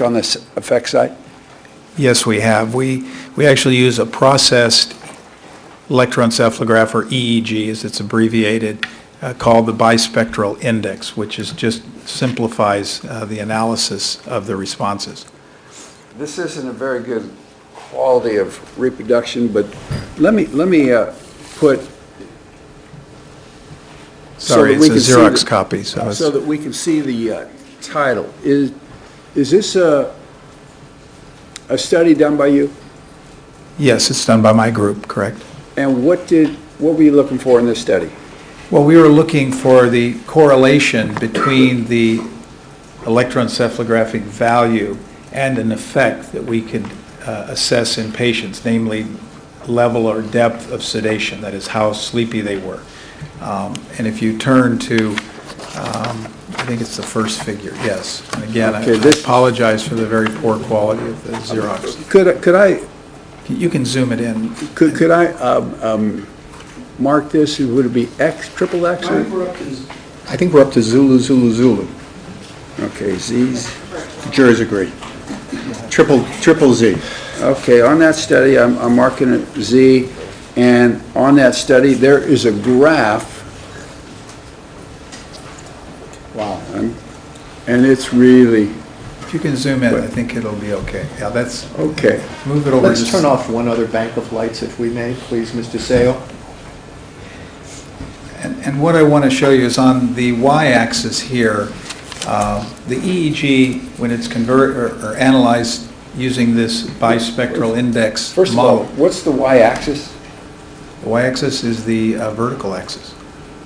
on this effect side? Yes, we have. We actually use a processed electroencephalograph, or EEG as it's abbreviated, called the bispectral index, which is just simplifies the analysis of the responses. This isn't a very good quality of reproduction, but let me put. Sorry, it's a Xerox copy. So that we can see the title. Is this a study done by you? Yes, it's done by my group, correct. And what were you looking for in this study? Well, we were looking for the correlation between the electroencephalographic value and an effect that we could assess in patients, namely level or depth of sedation, that is how sleepy they were. And if you turn to, I think it's the first figure, yes. And again, okay, I apologize for the very poor quality of the Xerox. Could I? You can zoom it in. Could I mark this? Would it be X, triple X? I think we're up to Zulu, Zulu, Zulu. Okay, Z's. The jurors agree. Triple Z. Okay, on that study, I'm marking it Z, and on that study, there is a graph. Wow. And it's really... If you can zoom in, I think it'll be okay. Yeah, that's... Okay. Move it over. Let's turn off one other bank of lights, if we may, please, Mr. Seo. And what I want to show you is on the y-axis here, the EEG, when it's converted or analyzed using this bispectral index First of model. all, what's the y-axis? The y-axis is the vertical axis.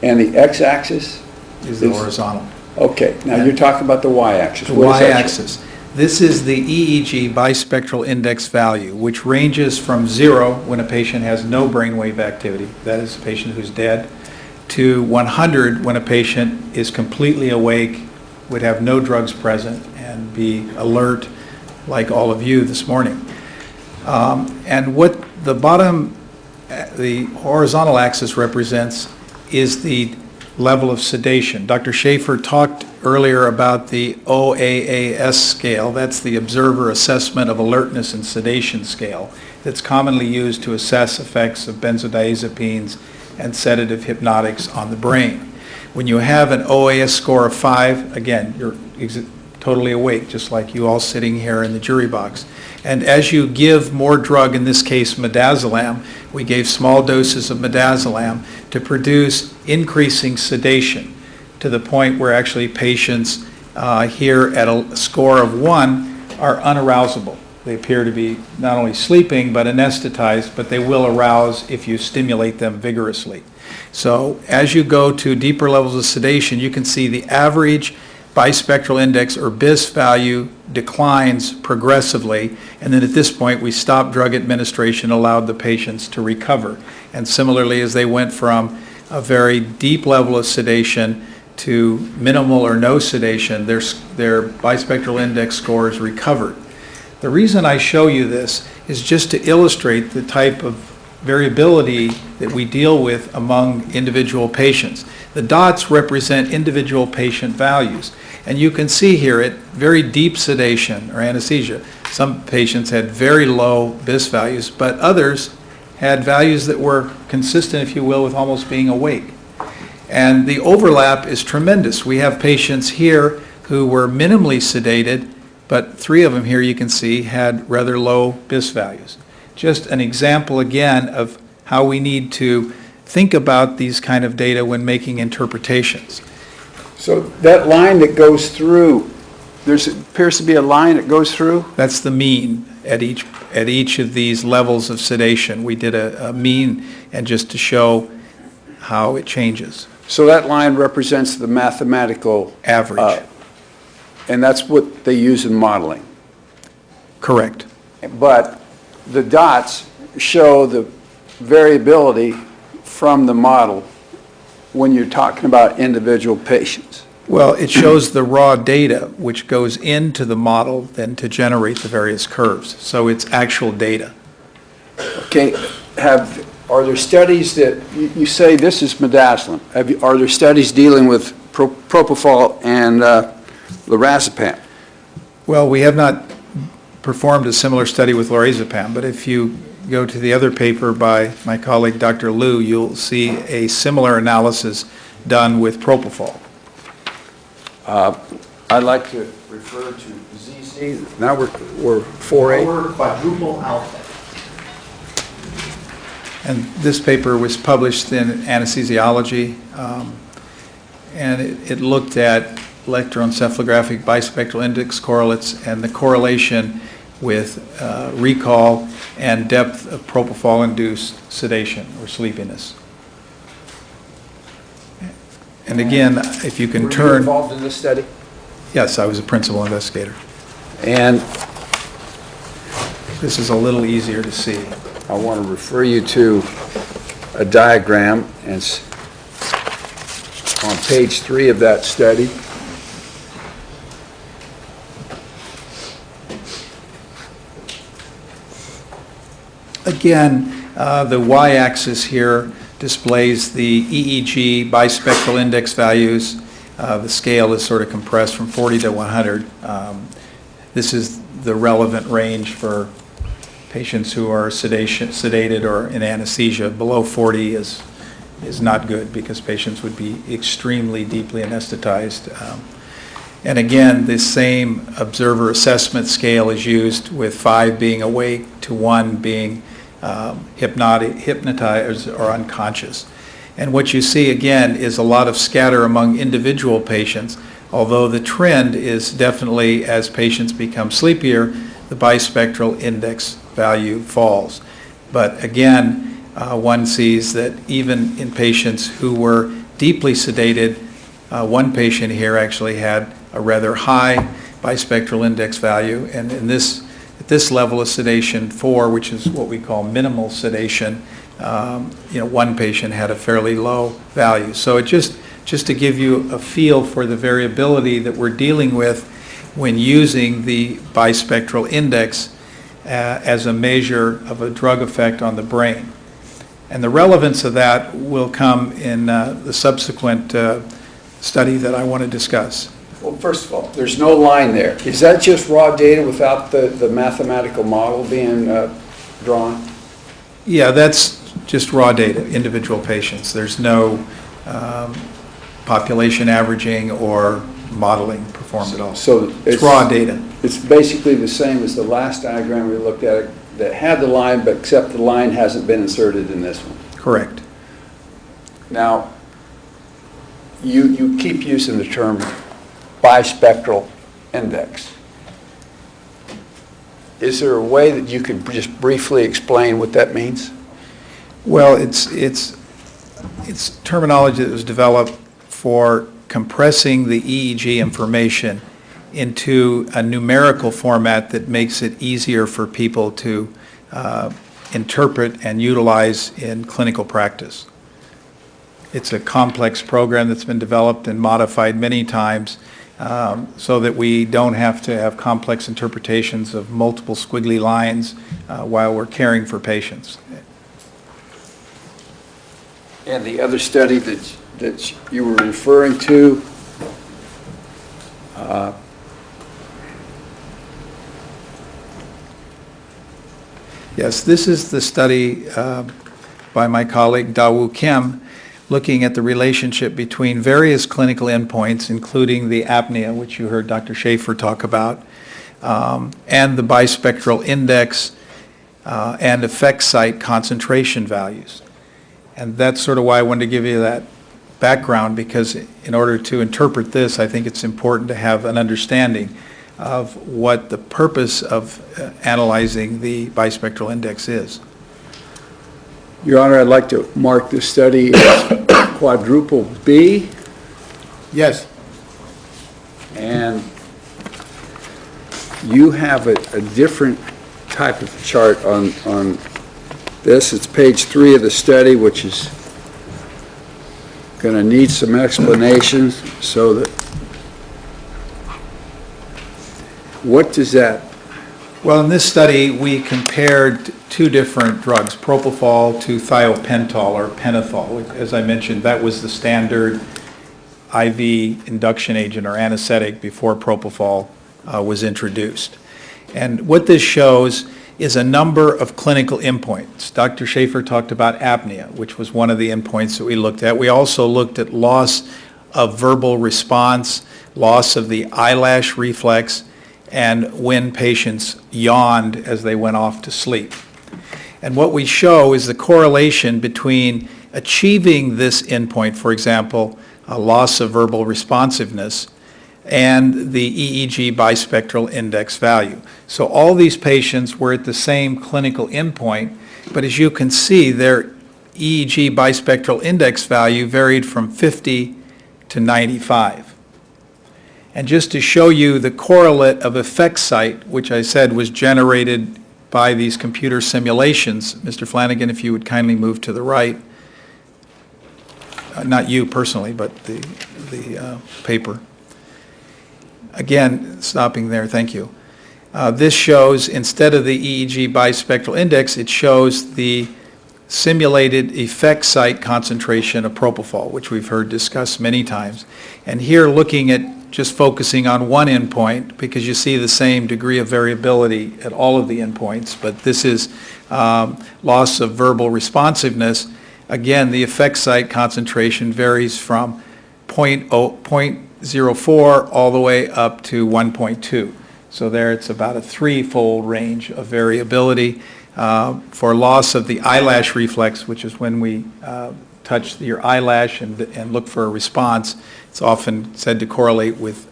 And the x-axis? Is the horizontal. Okay, now you're talking about the y-axis. The y-axis. This is the EEG bispectral index value, which ranges from 0 when a patient has no brainwave activity, that is a patient who's dead, to 100 when a patient is completely awake, would have no drugs present, and be alert like all of you this morning. And what the bottom, the horizontal axis represents is the level of sedation. Dr. Schaefer talked earlier about the OAAS scale. That's the Observer Assessment of Alertness and Sedation scale that's commonly used to assess effects of benzodiazepines and sedative hypnotics on the brain. When you have an OAS score of 5, again, you're totally awake, just like you all sitting here in the jury box. And as you give more drug, in this case Midazolam, we gave small doses of Midazolam to produce increasing sedation to the point where actually patients here at a score of 1 are unarousable. They appear to be not only sleeping but anesthetized, but they will arouse if you stimulate them vigorously. So as you go to deeper levels of sedation, you can see the average bispectral index or BIS value declines progressively, and then at this point we stopped drug administration, allowed the patients to recover. And similarly, as they went from a very deep level of sedation to minimal or no sedation, their bispectral index scores recovered. The reason I show you this is just to illustrate the type of variability that we deal with among individual patients. The dots represent individual patient values. And you can see here at very deep sedation or anesthesia, some patients had very low BIS values, but others had values that were consistent, if you will, with almost being awake. And the overlap is tremendous. We have patients here who were minimally sedated, but 3 of them here you can see had rather low BIS values. Just an example again of how we need to think about these kind of data when making interpretations. So that line that goes through, there appears to be a line that goes through? That's the mean at each of these levels of sedation. We did a mean, and just to show how it changes. So that line represents the mathematical average. And that's what they use in modeling. Correct. But the dots show the variability from the model when you're talking about individual patients. Well, it shows the raw data, which goes into the model then to generate the various curves. So it's actual data. Okay, are there studies that, you say this is Midazolam, are there studies dealing with Propofol and Lorazepam? Well, we have not performed a similar study with Lorazepam, but if you go to the other paper by my colleague Dr. Liu, you'll see a similar analysis done with Propofol. I'd like to refer to ZC. Now we're 4A. Our quadruple alpha. And this paper was published in Anesthesiology, and it looked at electroencephalographic bispectral index correlates and the correlation with recall and depth of propofol-induced sedation or sleepiness. And again, if you can Were you turn... involved in this study? Yes, I was a principal investigator. And This is a little easier to see. I want to refer you to a diagram, and it's on page 3 of that study. Again, the y-axis here displays the EEG bispectral index values. The scale is sort of compressed from 40 to 100. This is the relevant range for patients who are sedated or in anesthesia. Below 40 is not good because patients would be extremely deeply anesthetized. And again, this same observer assessment scale is used, with 5 being awake to 1 being hypnotized or unconscious. And what you see again is a lot of scatter among individual patients, although the trend is definitely, as patients become sleepier, the bispectral index value falls. But again, one sees that even in patients who were deeply sedated, one patient here actually had a rather high bispectral index value, and at this level of sedation 4, which is what we call minimal sedation, one patient had a fairly low value. So it just to give you a feel for the variability that we're dealing with when using the bispectral index as a measure of a drug effect on the brain. And the relevance of that will come in the subsequent study that I want to discuss. Well, first of all, there's no line there. Is that just raw data without the mathematical model being drawn? Yeah, that's just raw data, individual patients. There's no population averaging or modeling performed at all. So it's raw data. It's basically the same as the last diagram we looked at that had the line, but except the line hasn't been inserted in this one. Correct. Now, you keep using the term bispectral index. Is there a way that you could just briefly explain what that means? Well, it's terminology that was developed for compressing the EEG information into a numerical format that makes it easier for people to interpret and utilize in clinical practice. It's a complex program that's been developed and modified many times so that we don't have to have complex interpretations of multiple squiggly lines while we're caring for patients. And the other study that you were referring to, yes, this is the study by my colleague Daewoo Kim, looking at the relationship between various clinical endpoints, including the apnea, which you heard Dr. Schaefer talk about, and the bispectral index and effect site concentration values. And that's sort of why I wanted to give you that background, because in order to interpret this, I think it's important to have an understanding of what the purpose of analyzing the bispectral index is. Your Honor, I'd like to mark this study as quadruple B. Yes. And you have a different type of chart on this. It's page 3 of the study, which is going to need some explanations. So that, what does that? Well, in this study, we compared 2 different drugs, Propofol to thiopental or pentothal. As I mentioned, that was the standard IV induction agent or anesthetic before Propofol was introduced. And what this shows is a number of clinical endpoints. Dr. Schaefer talked about apnea, which was one of the endpoints that we looked at. We also looked at loss of verbal response, loss of the eyelash reflex, and when patients yawned as they went off to sleep. And what we show is the correlation between achieving this endpoint, for example, a loss of verbal responsiveness, and the EEG bispectral index value. So all these patients were at the same clinical endpoint, but as you can see, their EEG bispectral index value varied from 50 to 95. And just to show you the correlate of effect site, which I said was generated by these computer simulations, Mr. Flanagan, if you would kindly move to the right. Not you personally, but the paper. Again, stopping there, thank you. This shows, instead of the EEG bispectral index, it shows the simulated effect site concentration of propofol, which we've heard discussed many times. And here, looking at just focusing on one endpoint, because you see the same degree of variability at all of the endpoints, but this is loss of verbal responsiveness. Again, the effect site concentration varies from 0.04 all the way up to 1.2. So there it's about a threefold range of variability. For loss of the eyelash reflex, which is when we touch your eyelash and look for a response, it's often said to correlate with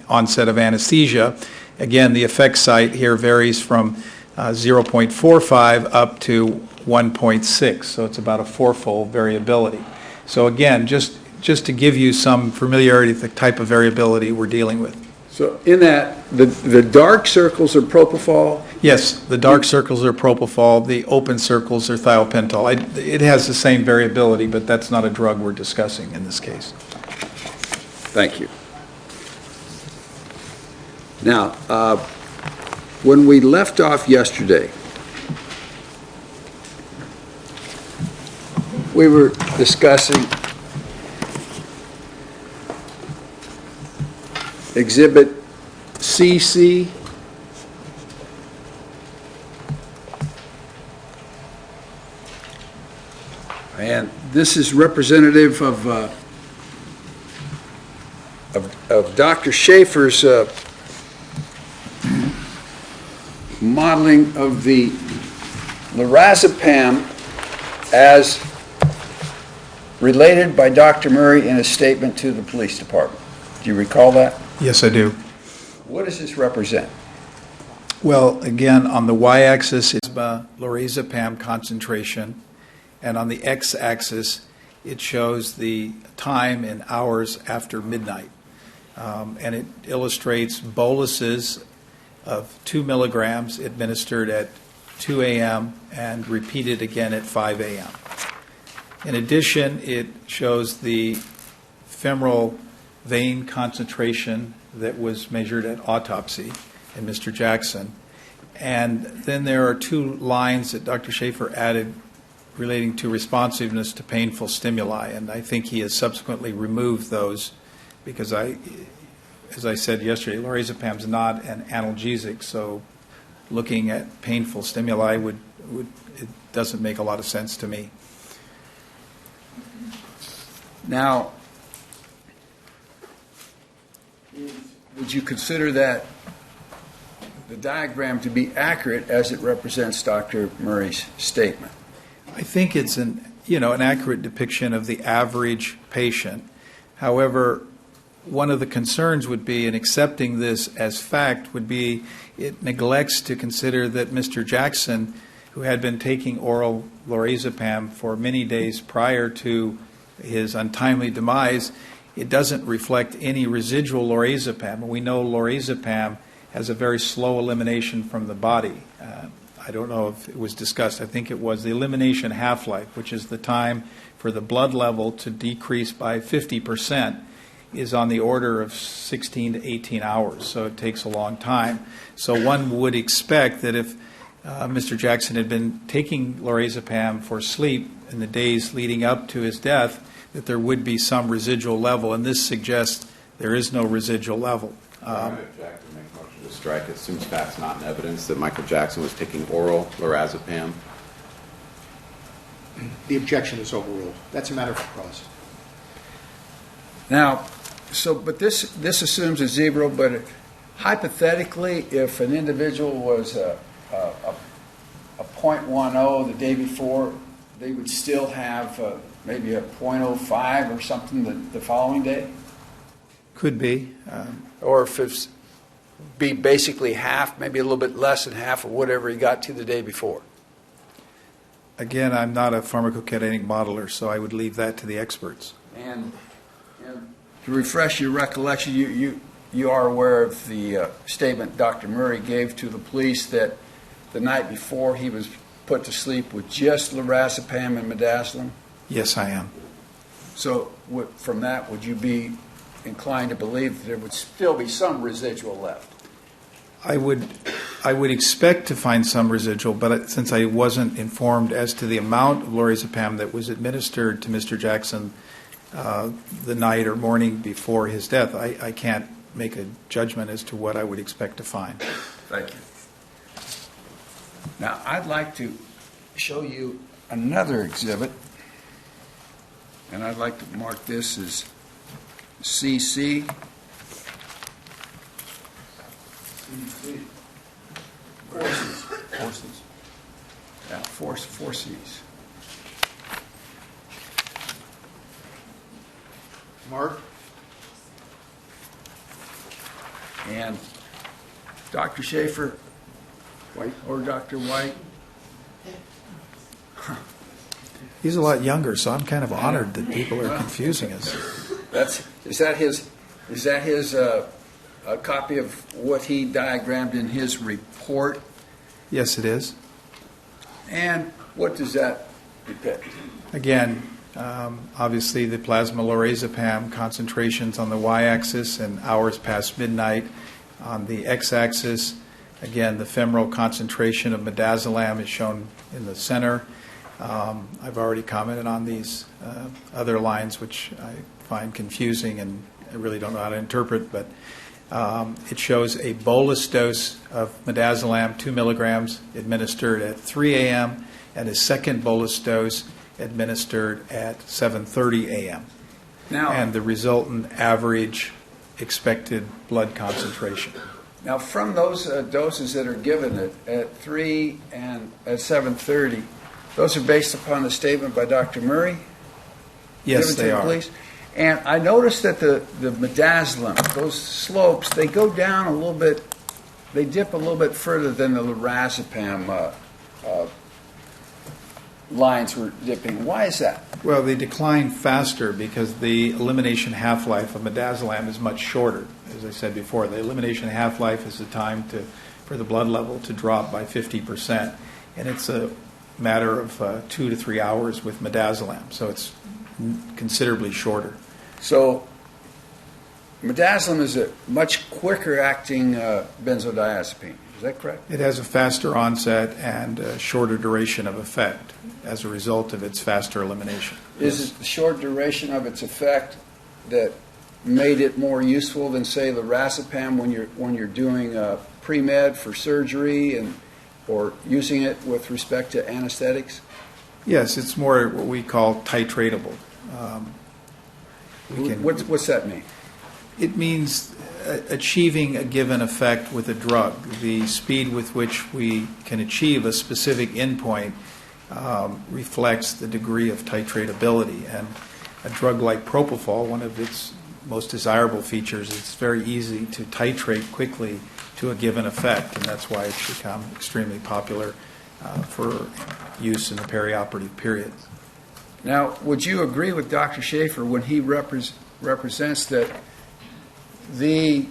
onset of anesthesia. Again, the effect site here varies from 0.45 up to 1.6, so it's about a fourfold variability. So again, just to give you some familiarity with the type of variability we're dealing with. So in that, the dark circles are propofol? Yes, the dark circles are propofol, the open circles are thiopental. It has the same variability, but that's not a drug we're discussing in this case. Thank you. Now, when we left off yesterday, we were discussing Exhibit CC. And this is representative of Dr. Schaefer's modeling of the Lorazepam as related by Dr. Murray in a statement to the police department. Do you recall that? Yes, I do. What does this represent? Well, again, on the y-axis is Lorazepam concentration, and on the x-axis it shows the time in hours after midnight. And it illustrates boluses of 2 milligrams administered at 2 a.m. and repeated again at 5 a.m. In addition, it shows the femoral vein concentration that was measured at autopsy in Mr. Jackson. And then there are 2 lines that Dr. Schaefer added relating to responsiveness to painful stimuli, and I think he has subsequently removed those because as I said yesterday, Lorazepam is not an analgesic, so looking at painful stimuli it doesn't make a lot of sense to me. Now, would you consider that the diagram to be accurate as it represents Dr. Murray's statement? I think it's an accurate depiction of the average patient. However, one of the concerns would be in accepting this as fact would be it neglects to consider that Mr. Jackson, who had been taking oral Lorazepam for many days prior to his untimely demise, it doesn't reflect any residual Lorazepam. We know Lorazepam has a very slow elimination from the body. I don't know if it was discussed. I think it was the elimination half-life, which is the time for the blood level to decrease by 50%, is on the order of 16 to 18 hours, so it takes a long time. So one would expect that if Mr. Jackson had been taking Lorazepam for sleep in the days leading up to his death, that there would be some residual level, and this suggests there is no residual level. Jackson makes much of the strike. It assumes facts not in evidence that Michael Jackson was taking oral Lorazepam. The objection is overruled. That's a matter for cross. Now, but this assumes a zero, but hypothetically, if an individual was a .10 the day before, they would still have maybe a .05 or something the following day? Could be. Or if it's be basically half, maybe a little bit less than half of whatever he got to the day before. Again, I'm not a pharmacokinetic modeler, so I would leave that to the experts. And to refresh your recollection, you are aware of the statement Dr. Murray gave to the police that the night before he was put to sleep with just Lorazepam and Midazolam? Yes, I am. So from that, would you be inclined to believe that there would still be some residual left? I would expect to find some residual, but since I wasn't informed as to the amount of Lorazepam that was administered to Mr. Jackson the night or morning before his death, I can't make a judgment as to what I would expect to find. Thank you. Now, I'd like to show you another exhibit, and I'd like to mark this as CC. Forces. Yeah, four C's. Mark? And Dr. Schaefer, White? or Dr. White. He's a lot younger, so I'm kind of honored that people are confusing us. Is that his a copy of what he diagrammed in his report? Yes, it is. And what does that depict? Again, obviously the plasma Lorazepam concentrations on the y-axis and hours past midnight. On the x-axis, again, the femoral concentration of Midazolam is shown in the center. I've already commented on these other lines, which I find confusing and I really don't know how to interpret, but it shows a bolus dose of Midazolam, 2 milligrams, administered at 3 a.m., and a second bolus dose administered at 7:30 a.m. Now, and the resultant average expected blood concentration. Now, from those doses that are given at 3 and at 7:30, those are based upon the statement by Dr. Murray? Yes, they are. Police? And I noticed that the Midazolam, those slopes, they go down a little bit, they dip a little bit further than the Lorazepam lines were dipping. Why is that? Well, they decline faster because the elimination half-life of Midazolam is much shorter. As I said before, the elimination half-life is the time for the blood level to drop by 50%. And it's a matter of 2 to 3 hours with Midazolam, so it's considerably shorter. So Midazolam is a much quicker acting benzodiazepine. Is that correct? It has a faster onset and a shorter duration of effect as a result of its faster elimination. Is it the short duration of its effect that made it more useful than, say, Lorazepam when you're doing pre-med for surgery or using it with respect to anesthetics? Yes, it's more what we call titratable. What's that mean? It means achieving a given effect with a drug. The speed with which we can achieve a specific endpoint reflects the degree of titratability. And a drug like Propofol, one of its most desirable features, it's very easy to titrate quickly to a given effect, and that's why it's become extremely popular for use in the perioperative period. Now, would you agree with Dr. Schaefer when he represents that the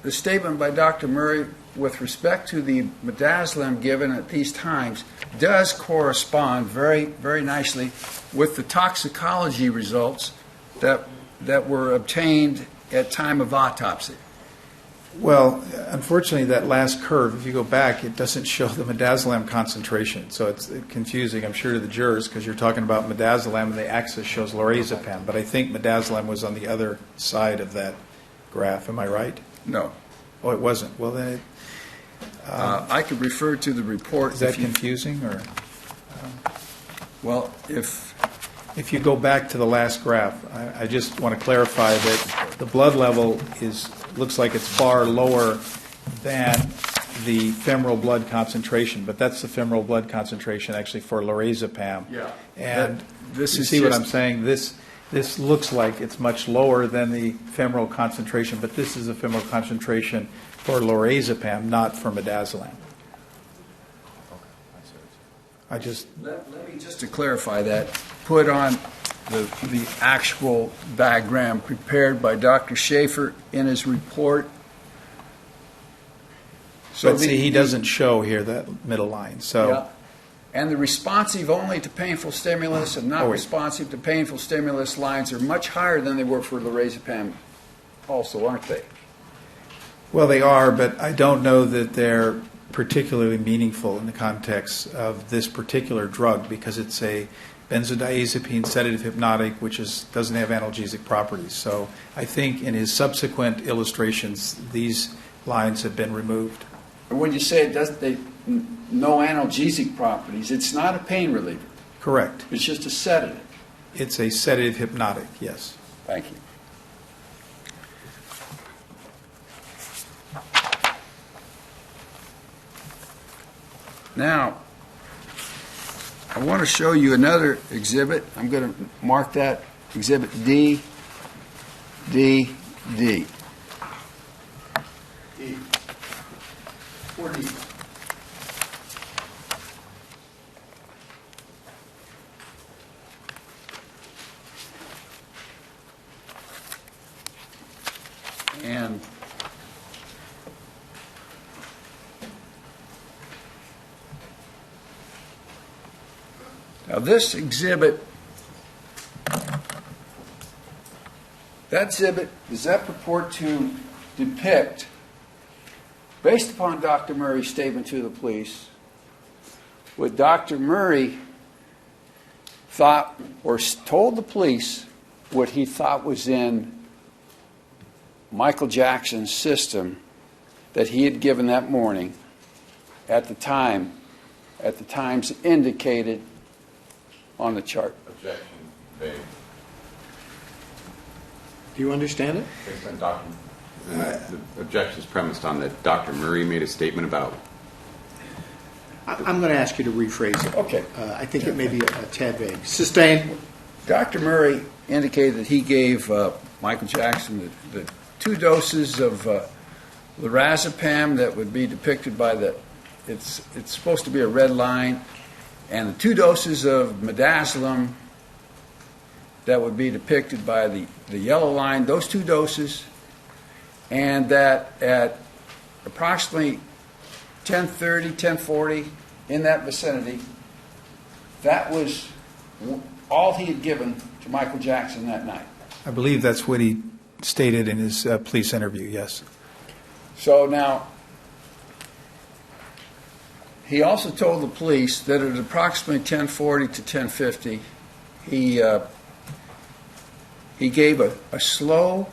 statement by Dr. Murray with respect to the Midazolam given at these times does correspond very, very nicely with the toxicology results that were obtained at time of autopsy? Well, unfortunately, that last curve, if you go back, it doesn't show the Midazolam concentration. So it's confusing, I'm sure, to the jurors because you're talking about Midazolam and the axis shows Lorazepam. But I think Midazolam was on the other side of that graph. Am I right? No. Oh, it wasn't. Well, then, I could refer to the report. is that if you- confusing, or? Well, if, If you go back to the last graph, I just want to clarify that the blood level looks like it's far lower than the femoral blood concentration, but that's the femoral blood concentration actually for Lorazepam. Yeah. And This you is see what just- I'm saying? This looks like it's much lower than the femoral concentration, but this is the femoral concentration for Lorazepam, not for Midazolam. let me just to clarify that, put on the actual diagram prepared by Dr. Schaefer in his report. But see, he doesn't show here that middle line, so. Yeah. And the responsive only to painful stimulus and not Oh, wait. responsive to painful stimulus lines are much higher than they were for Lorazepam also, aren't they? Well, they are, but I don't know that they're particularly meaningful in the context of this particular drug because it's a benzodiazepine sedative hypnotic, which doesn't have analgesic properties. So I think in his subsequent illustrations, these lines have been removed. And when you say it doesn't, no analgesic properties, it's not a pain reliever. Correct. It's just a sedative. It's a sedative hypnotic, yes. Thank you. Now, I want to show you another exhibit. I'm going to mark that exhibit D, D, D. D. 4D. And now this exhibit, does that purport to depict, based upon Dr. Murray's statement to the police, what Dr. Murray thought or told the police what he thought was in Michael Jackson's system that he had given that morning at the times indicated on the chart? Objection, vague. Do you understand it? Based on the objection is premised on that Dr. Murray made a statement about. I'm going to ask you to rephrase it. Okay. I think it may be a tad vague. Sustain. Dr. Murray indicated that he gave Michael Jackson the 2 doses of Lorazepam that would be depicted by it's supposed to be a red line, and the 2 doses of Midazolam that would be depicted by the yellow line, those 2 doses, and that at approximately 10:30, 10:40, in that vicinity, that was all he had given to Michael Jackson that night. I believe that's what he stated in his police interview, yes. So now, he also told the police that at approximately 10:40 to 10:50, he gave a slow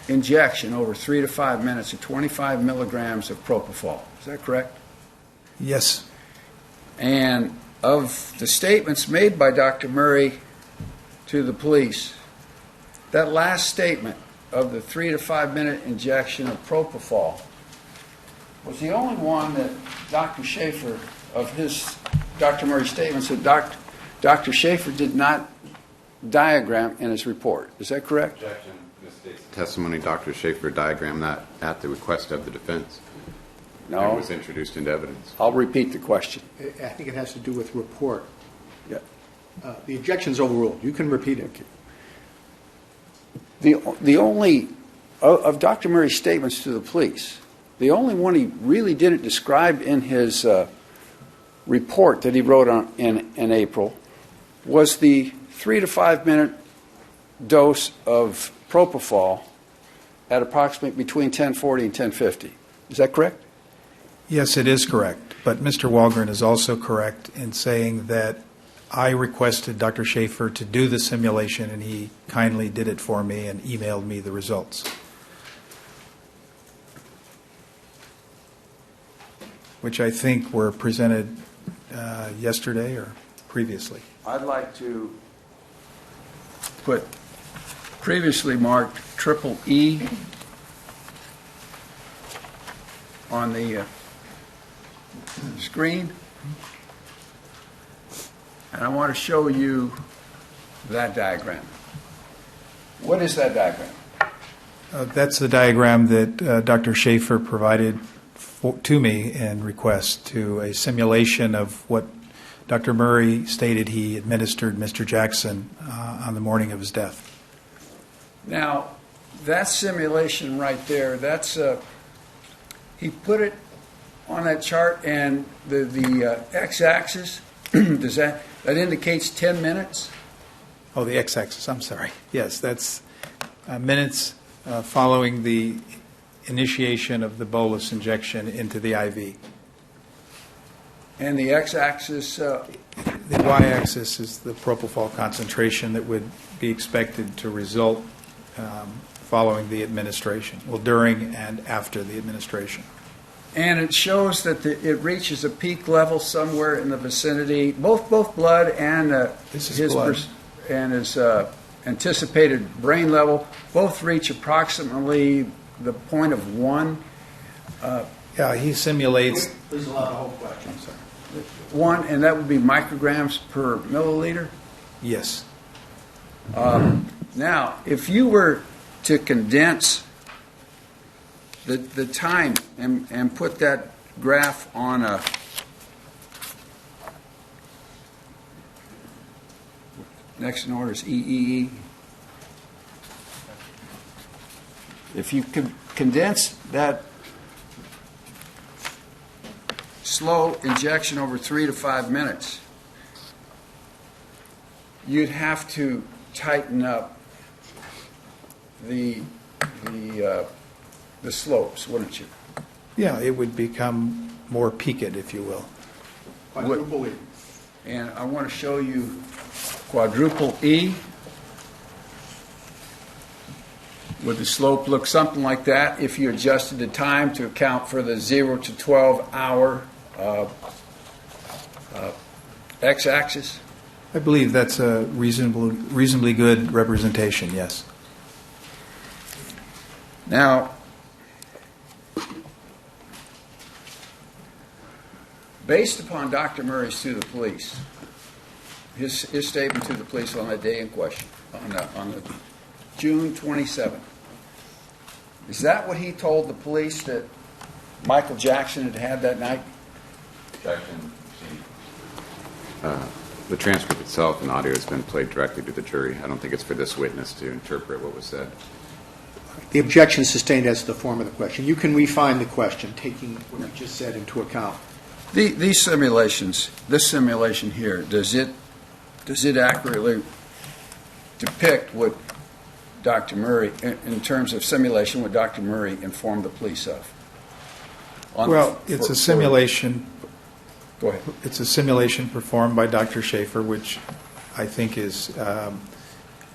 injection over 3 to 5 minutes of 25 milligrams of Propofol. Is that correct? Yes. And of the statements made by Dr. Murray to the police, that last statement of the 3 to 5 minute injection of Propofol was the only one that Dr. Schaefer, of his Dr. Murray's statements, that Dr. Schaefer did not diagram in his report. Is that correct? Objection. Misstates the testimony. Dr. Schaefer diagrammed that at the request of the defense. No. It was introduced into evidence. I'll repeat the question. I think it has to do with report. Yeah. The objection's overruled. You can repeat it. The only, of Dr. Murray's statements to the police, the only one he really didn't describe in his report that he wrote in April was the 3 to 5 minute dose of Propofol at approximately between 10:40 and 10:50. Is that correct? Yes, it is correct. But Mr. Walgren is also correct in saying that I requested Dr. Schaefer to do the simulation, and he kindly did it for me and emailed me the results. which I think were presented yesterday or previously. I'd like to put previously marked triple E on the screen. And I want to show you that diagram. What is that diagram? That's the diagram that Dr. Schaefer provided to me in request to a simulation of what Dr. Murray stated he administered Mr. Jackson on the morning of his death. Now, that simulation right there, that's he put it on that chart, and the x-axis, does that indicates 10 minutes? Oh, the x-axis, I'm sorry. Yes, that's minutes following the initiation of the bolus injection into the IV. And the x-axis, The y-axis is the propofol concentration that would be expected to result following the administration, well, during and after the administration. and it shows that it reaches a peak level somewhere in the vicinity, both blood and This is blood. And his anticipated brain level both reach approximately the point of 1. Yeah, he simulates. Please allow the whole question. I'm sorry. 1, and that would be micrograms per milliliter. Yes. Now, if you were to condense the time and put that graph on a next in order is EEE. If you could condense that slow injection over 3 to 5 minutes, you'd have to tighten up the slopes, wouldn't you? Yeah, it would become more peaked, if you will. Quadruple E. And I want to show you quadruple E. Would the slope look something like that if you adjusted the time to account for the 0 to 12 hour x-axis? I believe that's a reasonably good representation, yes. Now, based upon Dr. Murray's to the police, his statement to the police on that day in question, on the June 27th, is that what he told the police that Michael Jackson had had that night? The transcript itself and audio has been played directly to the jury. I don't think it's for this witness to interpret what was said. The objection sustained as to the form of the question. You can refine the question, taking what you just said into account. These simulations, this simulation here, does it accurately depict what Dr. Murray, in terms of simulation, what Dr. Murray informed the police of? Well, it's a simulation. Go ahead. It's a simulation performed by Dr. Schaefer, which I think is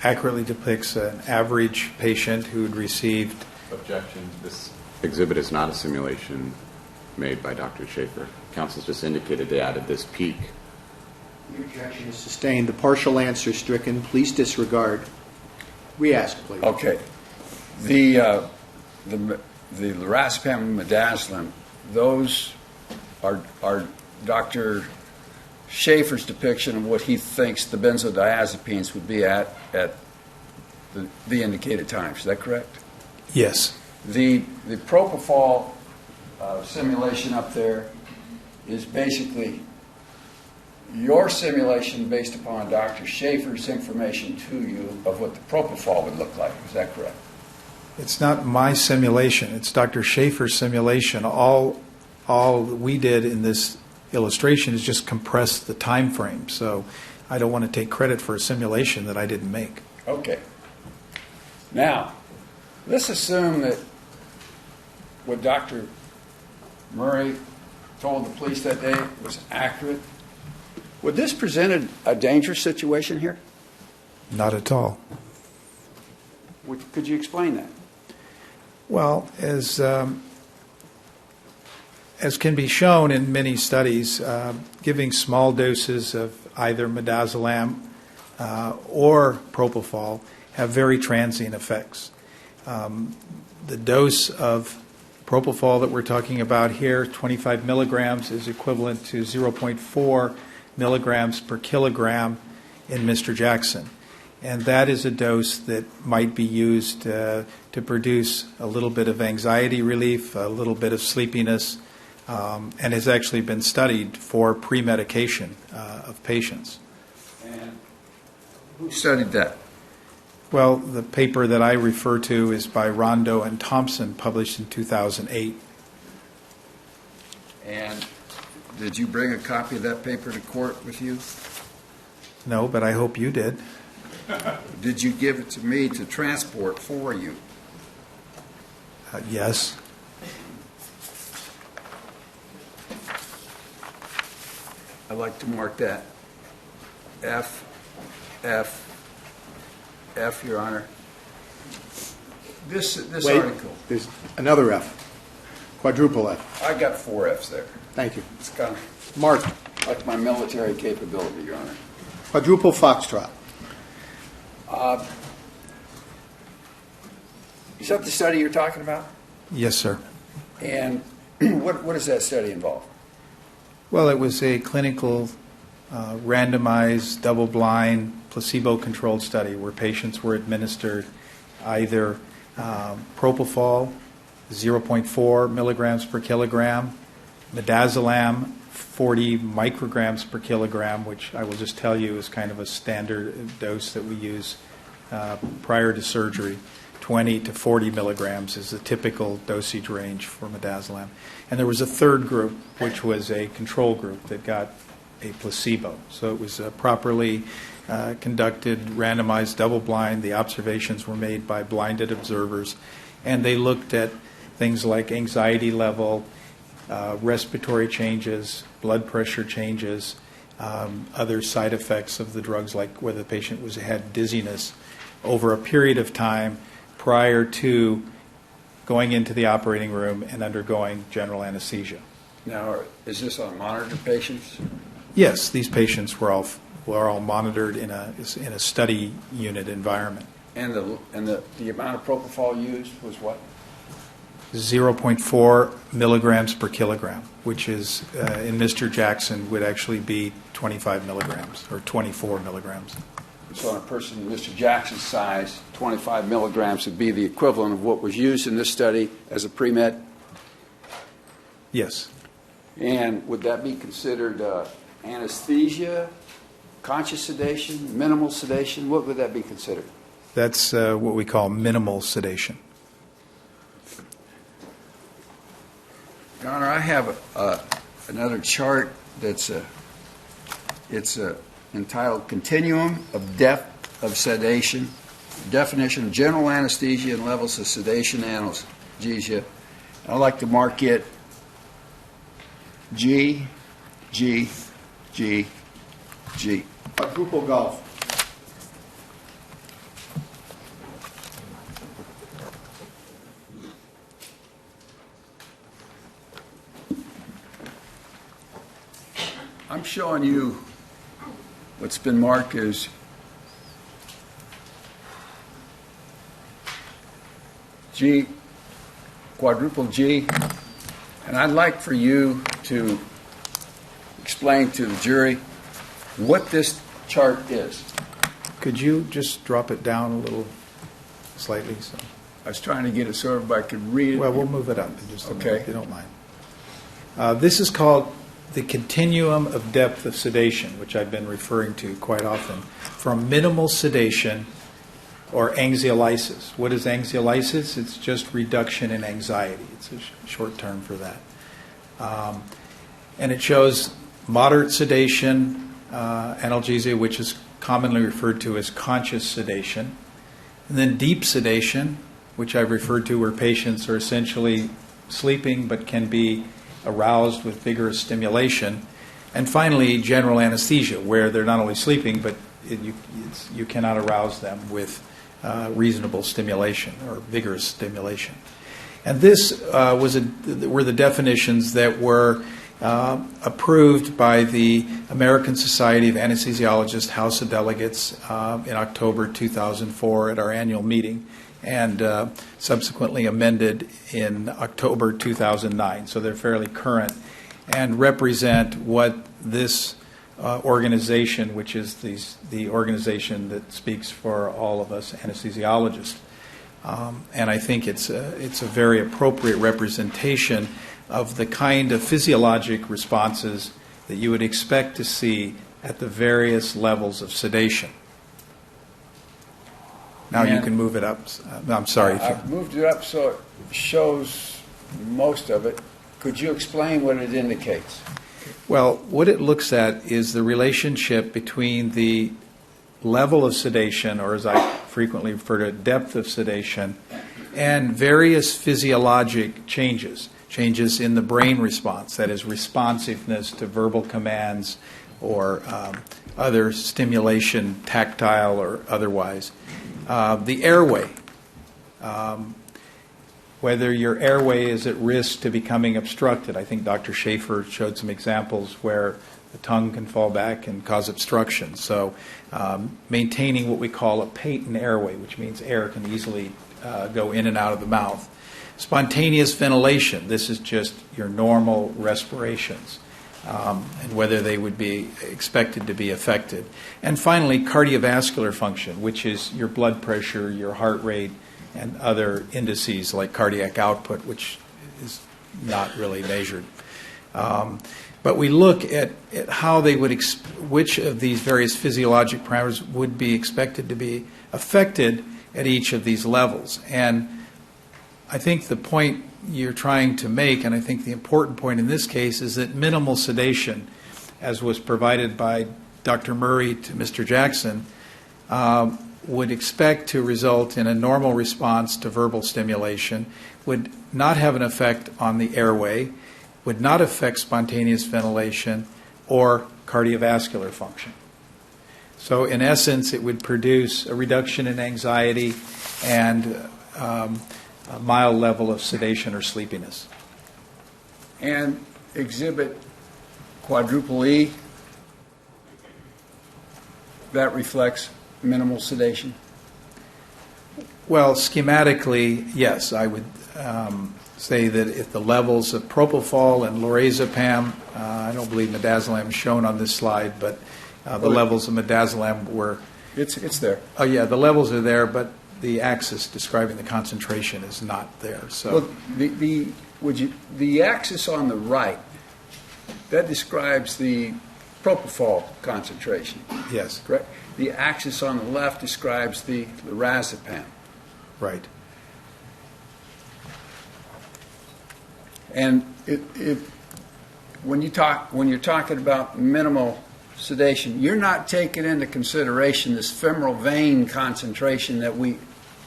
accurately depicts an average patient who had received. Objection. This exhibit is not a simulation made by Dr. Schaefer. Counsel's just indicated they added this peak. The objection is sustained. The partial answer stricken. Please disregard. Re-ask, please. Okay. The Lorazepam and Midazolam, those are Dr. Schaefer's depiction of what he thinks the benzodiazepines would be at the indicated times. Is that correct? Yes. The Propofol simulation up there is basically your simulation based upon Dr. Schaefer's information to you of what the Propofol would look like. Is that correct? It's not my simulation. It's Dr. Schaefer's simulation. All we did in this illustration is just compress the time frame. So I don't want to take credit for a simulation that I didn't make. Okay. Now, let's assume that what Dr. Murray told the police that day was accurate. Would this present a dangerous situation here? Not at all. Could you explain that? Well, as as can be shown in many studies, giving small doses of either midazolam or propofol have very transient effects. The dose of propofol that we're talking about here, 25 milligrams, is equivalent to 0.4 milligrams per kilogram in Mr. Jackson. And that is a dose that might be used to produce a little bit of anxiety relief, a little bit of sleepiness, and has actually been studied for pre-medication of patients. And who studied that? Well, the paper that I refer to is by Rondo and Thompson, published in 2008. And did you bring a copy of that paper to court with you? No, but I hope you did. Did you give it to me to transport for you? Yes. I'd like to mark that F, Your Honor. This Wait, article, there's another F, quadruple F. I got 4 Fs there. Thank you. It's kind of Mark, like my military capability, Your Honor. quadruple foxtrot. Is that the study you're talking about? Yes, sir. And what does that study involve? Well, it was a clinical, randomized, double-blind, placebo-controlled study where patients were administered either propofol, 0.4 milligrams per kilogram, midazolam, 40 micrograms per kilogram, which I will just tell you is kind of a standard dose that we use prior to surgery. 20 to 40 milligrams is the typical dosage range for midazolam. And there was a third group, which was a control group that got a placebo. So it was properly conducted, randomized, double-blind. The observations were made by blinded observers, and they looked at things like anxiety level, respiratory changes, blood pressure changes, other side effects of the drugs, like whether the patient had dizziness, over a period of time prior to going into the operating room and undergoing general anesthesia. Now, is this on monitored patients? Yes, these patients were all monitored in a study unit environment. And the amount of propofol used was what? 0.4 milligrams per kilogram, which is, in Mr. Jackson, would actually be 25 milligrams or 24 milligrams. So on a person Mr. Jackson's size, 25 milligrams would be the equivalent of what was used in this study as a pre-med? Yes. And would that be considered anesthesia, conscious sedation, minimal sedation? What would that be considered? That's what we call minimal sedation. Your Honor, I have another chart that's entitled Continuum of Depth of Sedation, Definition of General Anesthesia and Levels of Sedation Analgesia. I'd like to mark it G, G, G, G. Quadruple golf. I'm showing you what's been marked as G, quadruple G, and I'd like for you to explain to the jury what this chart is. Could you just drop it down a little slightly? So, I was trying to get it so everybody could read it. well, we'll move it up in just a minute, Okay. if you don't mind. This is called the continuum of depth of sedation, which I've been referring to quite often, from minimal sedation or anxiolysis. What is anxiolysis? It's just reduction in anxiety. It's a short term for that. And it shows moderate sedation, analgesia, which is commonly referred to as conscious sedation, and then deep sedation, which I've referred to where patients are essentially sleeping but can be aroused with vigorous stimulation, and finally general anesthesia, where they're not only sleeping but you cannot arouse them with reasonable stimulation or vigorous stimulation. And this were the definitions that were approved by the American Society of Anesthesiologists House of Delegates in October 2004 at our annual meeting, and subsequently amended in October 2009. So they're fairly current and represent what this organization, which is the organization that speaks for all of us anesthesiologists. And I think it's a very appropriate representation of the kind of physiologic responses that you would expect to see at the various levels of sedation. Now you can move it up. I'm sorry. I've moved it up so it shows most of it. Could you explain what it indicates? Well, what it looks at is the relationship between the level of sedation, or as I frequently refer to, depth of sedation, and various physiologic changes in the brain response, that is responsiveness to verbal commands or other stimulation, tactile or otherwise. The airway, whether your airway is at risk to becoming obstructed. I think Dr. Schaefer showed some examples where the tongue can fall back and cause obstruction. So maintaining what we call a patent airway, which means air can easily go in and out of the mouth. Spontaneous ventilation, this is just your normal respirations, and whether they would be expected to be affected. And finally, cardiovascular function, which is your blood pressure, your heart rate, and other indices like cardiac output, which is not really measured. But we look at how they would, which of these various physiologic parameters would be expected to be affected at each of these levels. And I think the point you're trying to make, and I think the important point in this case, is that minimal sedation, as was provided by Dr. Murray to Mr. Jackson, would expect to result in a normal response to verbal stimulation, would not have an effect on the airway, would not affect spontaneous ventilation or cardiovascular function. So in essence, it would produce a reduction in anxiety and a mild level of sedation or sleepiness. And exhibit quadruple E, that reflects minimal sedation? Well, schematically, yes, I would say that if the levels of Propofol and Lorazepam, I don't believe Midazolam is shown on this slide, but the levels of Midazolam were... It's there. Oh, yeah, the levels are there, but the axis describing the concentration is not there. So, well, the axis on the right, that describes the Propofol concentration. yes, Correct? The axis on the left describes the Lorazepam. right. And when you're talking about minimal sedation, you're not taking into consideration this femoral vein concentration that we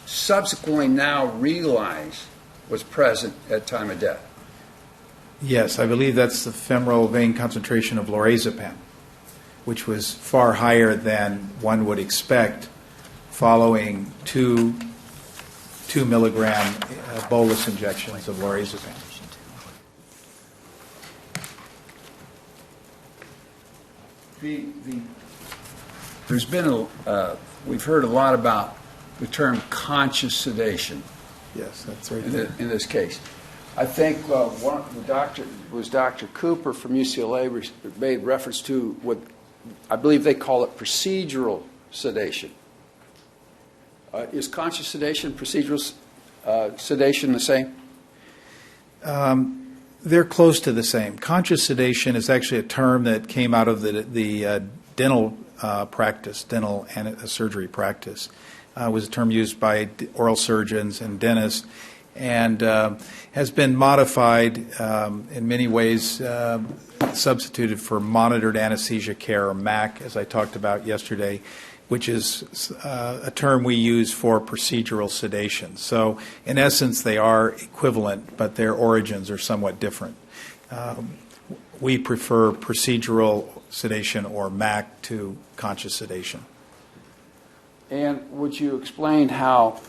subsequently now realize was present at time of death. Yes, I believe that's the femoral vein concentration of Lorazepam, which was far higher than one would expect following 2 milligram bolus injections of Lorazepam. There's been we've heard a lot about the term conscious sedation Yes, that's right. in this case. I think Dr. Cooper from UCLA made reference to what I believe they call it procedural sedation. Is conscious sedation, procedural sedation the same? They're close to the same. Conscious sedation is actually a term that came out of the dental practice, dental surgery practice. It was a term used by oral surgeons and dentists, and has been modified in many ways, substituted for monitored anesthesia care, or MAC, as I talked about yesterday, which is a term we use for procedural sedation. So in essence, they are equivalent, but their origins are somewhat different. We prefer procedural sedation, or MAC, to conscious sedation. And would you explain how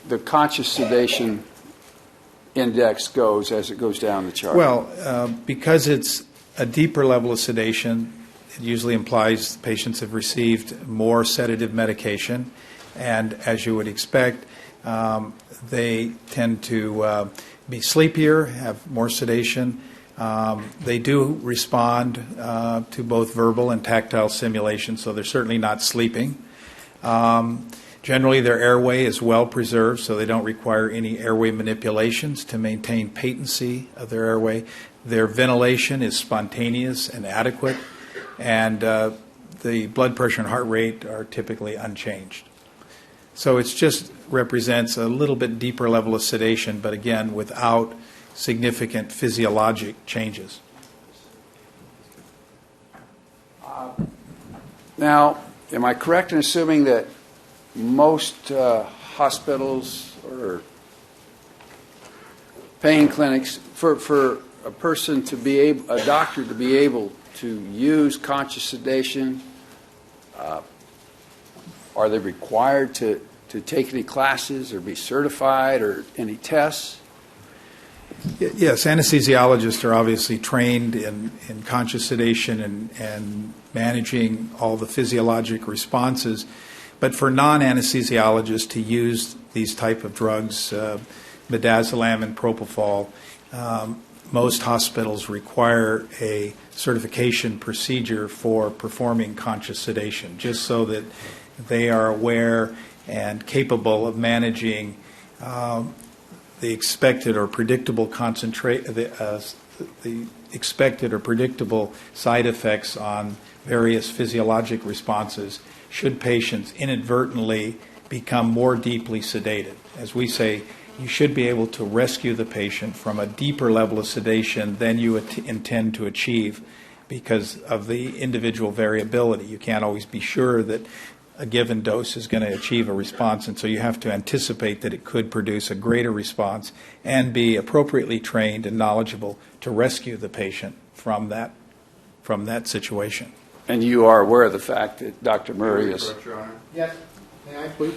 the conscious sedation index goes as it goes down the chart? Well, because it's a deeper level of sedation, it usually implies patients have received more sedative medication, and as you would expect, they tend to be sleepier, have more sedation. They do respond to both verbal and tactile stimulation, so they're certainly not sleeping. Generally, their airway is well preserved, so they don't require any airway manipulations to maintain patency of their airway. Their ventilation is spontaneous and adequate, and the blood pressure and heart rate are typically unchanged. So it just represents a little bit deeper level of sedation, but again, without significant physiologic changes. Now, am I correct in assuming that most hospitals or pain clinics, for a person to be able, a doctor to be able to use conscious sedation, are they required to take any classes or be certified or any tests? Yes, anesthesiologists are obviously trained in conscious sedation and managing all the physiologic responses. But for non-anesthesiologists to use these type of drugs, Midazolam and Propofol, most hospitals require a certification procedure for performing conscious sedation, just so that they are aware and capable of managing the expected or predictable the expected or predictable side effects on various physiologic responses should patients inadvertently become more deeply sedated. As we say, you should be able to rescue the patient from a deeper level of sedation than you intend to achieve because of the individual variability. You can't always be sure that a given dose is going to achieve a response, and so you have to anticipate that it could produce a greater response and be appropriately trained and knowledgeable to rescue the patient from that situation. And you are aware of the fact that Dr. Murray is... Yes. May I, please?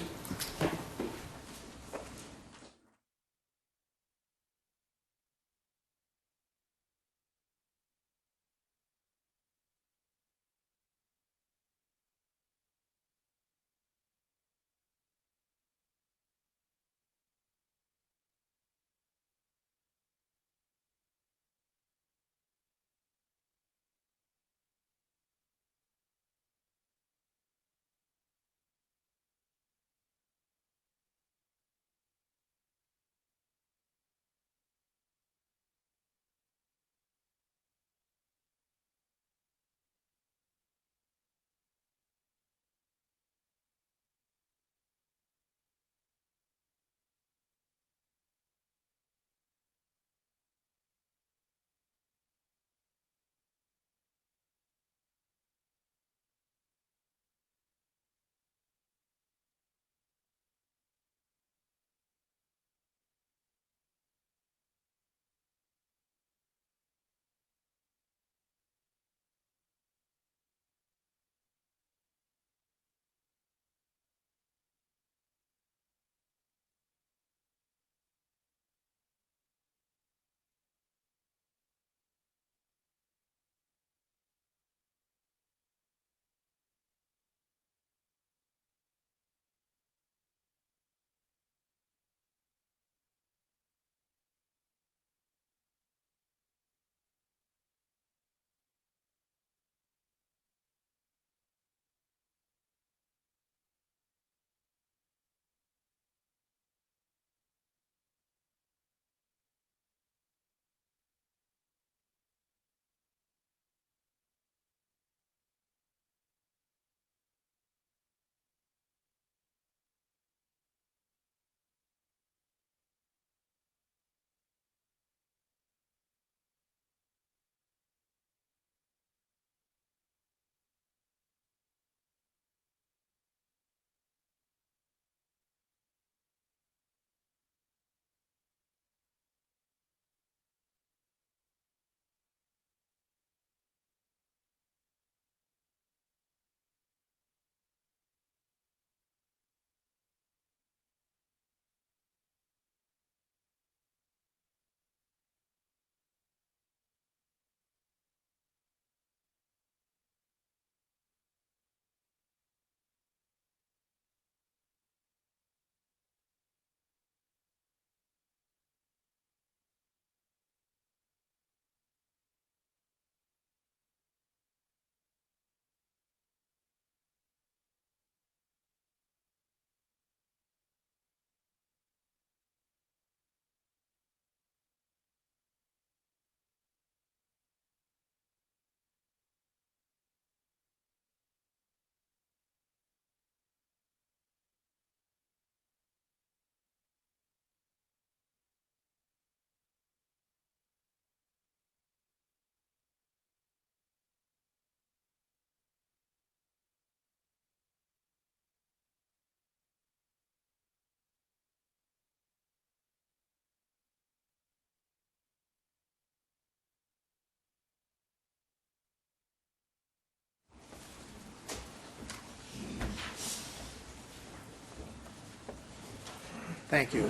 Thank you.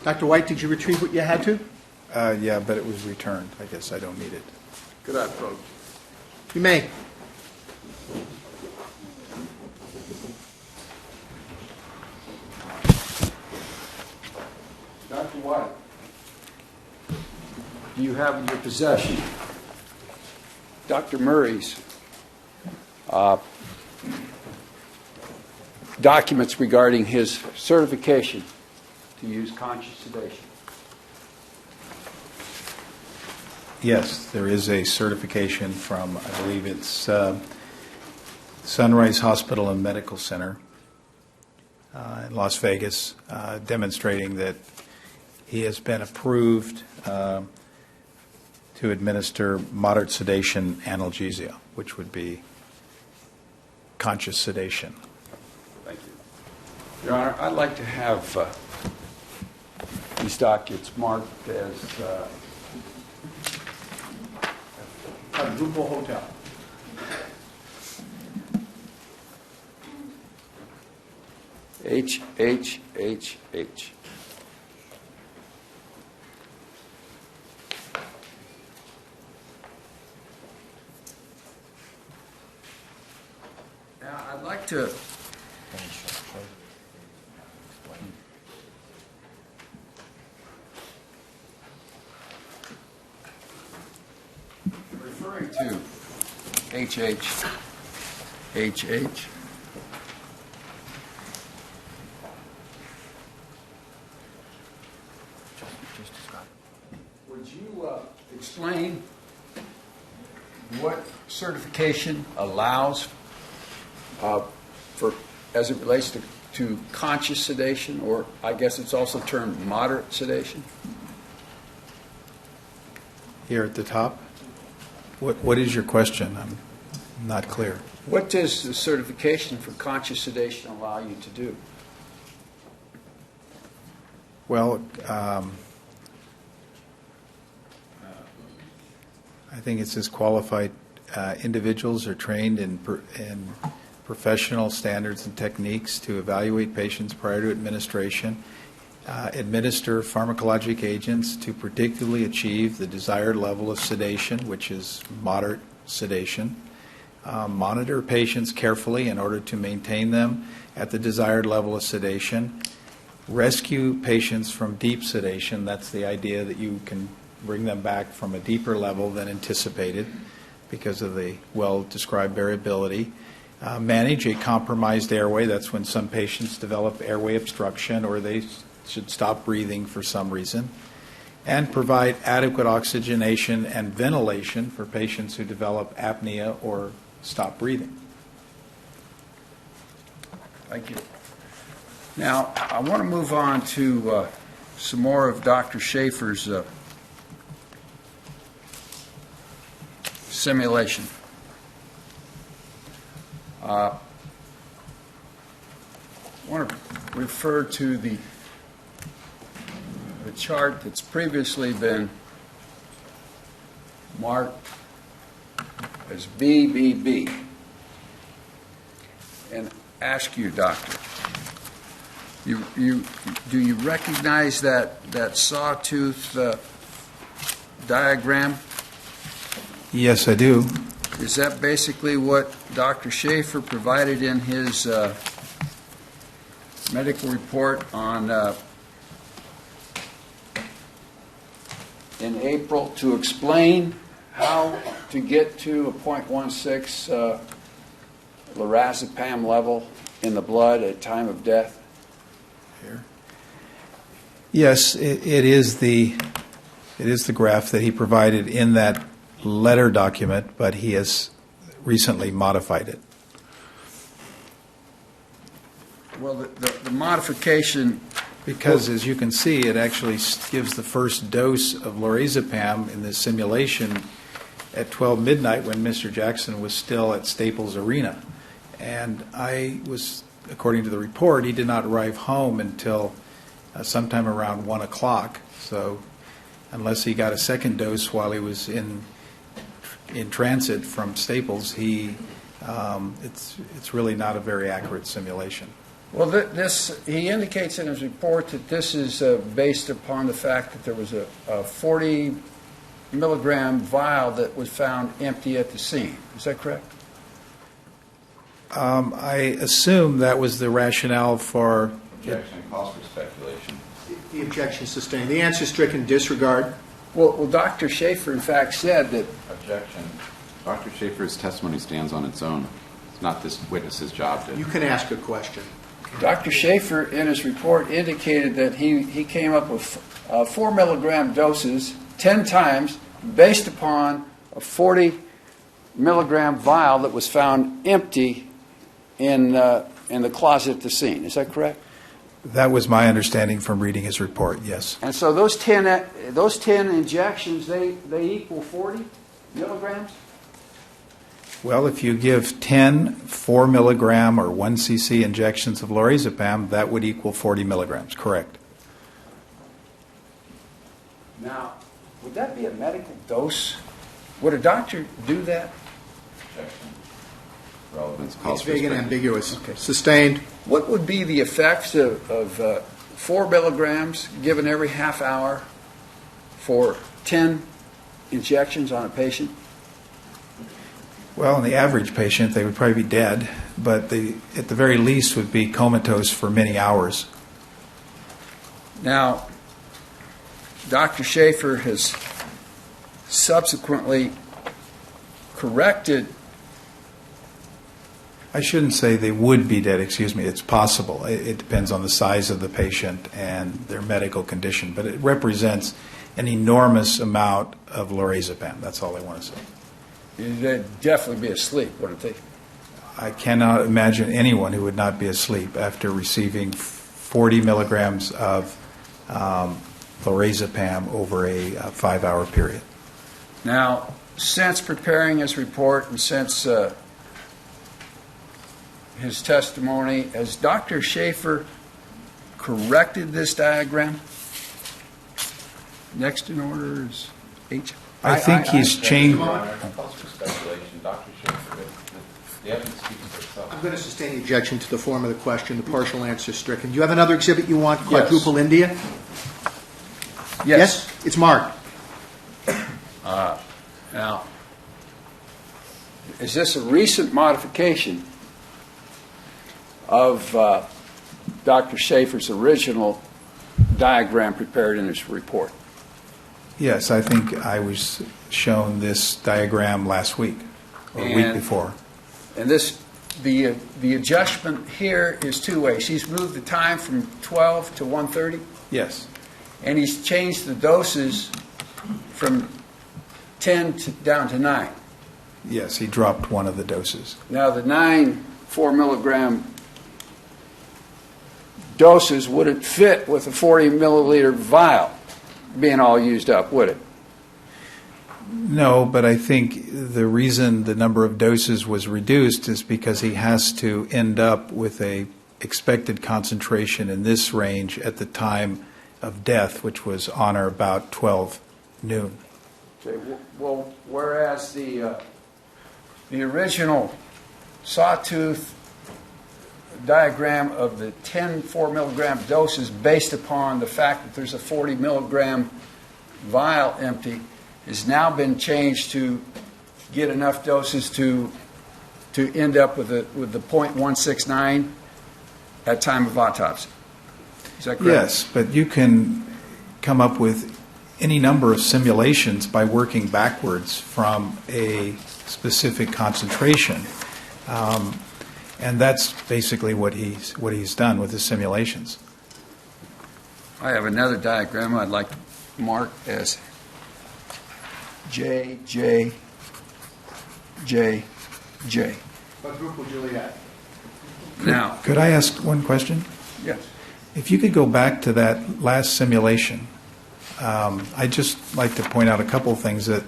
Dr. White, did you retrieve what you had to? Yeah, but it was returned. I guess I don't need it. Good night, folks. You may. Dr. White, do you have in your possession Dr. Murray's documents regarding his certification to use conscious sedation? Yes, there is a certification from, I believe it's Sunrise Hospital and Medical Center in Las Vegas, demonstrating that he has been approved to administer moderate sedation analgesia, which would be conscious sedation. Thank you. Your Honor, I'd like to have these documents marked as Quadruple Hotel. H. Now, I'd like to referring to HH. Would you explain what certification allows for, as it relates to conscious sedation, or I guess it's also termed moderate sedation? Here at the top, what is your question? I'm not clear. What does the certification for conscious sedation allow you to do? Well, I think it says qualified individuals are trained in professional standards and techniques to evaluate patients prior to administration, administer pharmacologic agents to predictably achieve the desired level of sedation, which is moderate sedation, monitor patients carefully in order to maintain them at the desired level of sedation, rescue patients from deep sedation. That's the idea that you can bring them back from a deeper level than anticipated because of the well-described variability. Manage a compromised airway. That's when some patients develop airway obstruction or they should stop breathing for some reason. And provide adequate oxygenation and ventilation for patients who develop apnea or stop breathing. Thank you. Now, I want to move on to some more of Dr. Schaefer's simulation. I want to refer to the chart that's previously been marked as BBB and ask you, doctor, do you recognize that sawtooth diagram? Yes, I do. Is that basically what Dr. Schaefer provided in his medical report on in April to explain how to get to a 0.16 Lorazepam level in the blood at time of death? Here. Yes, it is the graph that he provided in that letter document, but he has recently modified it. Well, the modification... Because, as you can see, it actually gives the first dose of Lorazepam in this simulation at 12 midnight when Mr. Jackson was still at Staples Arena. And according to the report, he did not arrive home until sometime around 1 o'clock. So unless he got a second dose while he was in transit from Staples, it's really not a very accurate simulation. Well, he indicates in his report that this is based upon the fact that there was a 40 milligram vial that was found empty at the scene. Is that correct? I assume that was the rationale for... Objection calls for speculation. The objection is sustained. The answer is stricken disregard. Well, Dr. Schaefer, in fact, said that... Objection. Dr. Schaefer's testimony stands on its own. It's not this witness's job to... You can ask a question. Dr. Schaefer, in his report, indicated that he came up with 4 milligram doses 10 times based upon a 40 milligram vial that was found empty in the closet at the scene. Is that correct? That was my understanding from reading his report, yes. And so those 10 injections, they equal 40 milligrams? Well, if you give 10 4 milligram or 1 cc injections of Lorazepam, that would equal 40 milligrams, correct. Now, would that be a medical dose? Would a doctor do that? Objection. Relevance calls It's for vague and speculation. ambiguous. Okay. Sustained. What would be the effects of 4 milligrams given every half hour for 10 injections on a patient? Well, in the average patient, they would probably be dead, but they, at the very least, would be comatose for many hours. Now, Dr. Schaefer has subsequently corrected. I shouldn't say they would be dead, excuse me. It's possible. It depends on the size of the patient and their medical condition, but it represents an enormous amount of Lorazepam. That's all I want to say. They'd definitely be asleep, wouldn't they? I cannot imagine anyone who would not be asleep after receiving 40 milligrams of Lorazepam over a 5-hour period. Now, since preparing his report and since his testimony, has Dr. Schaefer corrected this diagram? Next in order is H. I think he's changed. Calls for speculation. Dr. Schaefer, the evidence speaks for itself. I'm going to sustain the objection to the form of the question. The partial answer is stricken. Do you have another exhibit you want? Quadruple India? Yes? It's marked. Now, is this a recent modification of Dr. Schaefer's original diagram prepared in his report? Yes, I think I was shown this diagram last week or a week And- before. And the adjustment here is two ways. He's moved the time from 12 to 1:30, Yes. and he's changed the doses from 10 down to 9. Yes, he dropped one of the doses. Now, the 9 4 milligram doses wouldn't fit with a 40 milliliter vial being all used up, would it? No, but I think the reason the number of doses was reduced is because he has to end up with a expected concentration in this range at the time of death, which was on or about 12 noon. Okay, well, whereas the original sawtooth diagram of the 10 4 milligram doses based upon the fact that there's a 40 milligram vial empty has now been changed to get enough doses to end up with the 0.169 at time of autopsy. Is that correct? Yes, but you can come up with any number of simulations by working backwards from a specific concentration. And that's basically what he's done with his simulations. I have another diagram I'd like to mark as J, J, J, J. Quadruple Juliet. Now, Could I ask one question? yes. If you could go back to that last simulation, I'd just like to point out a couple of things that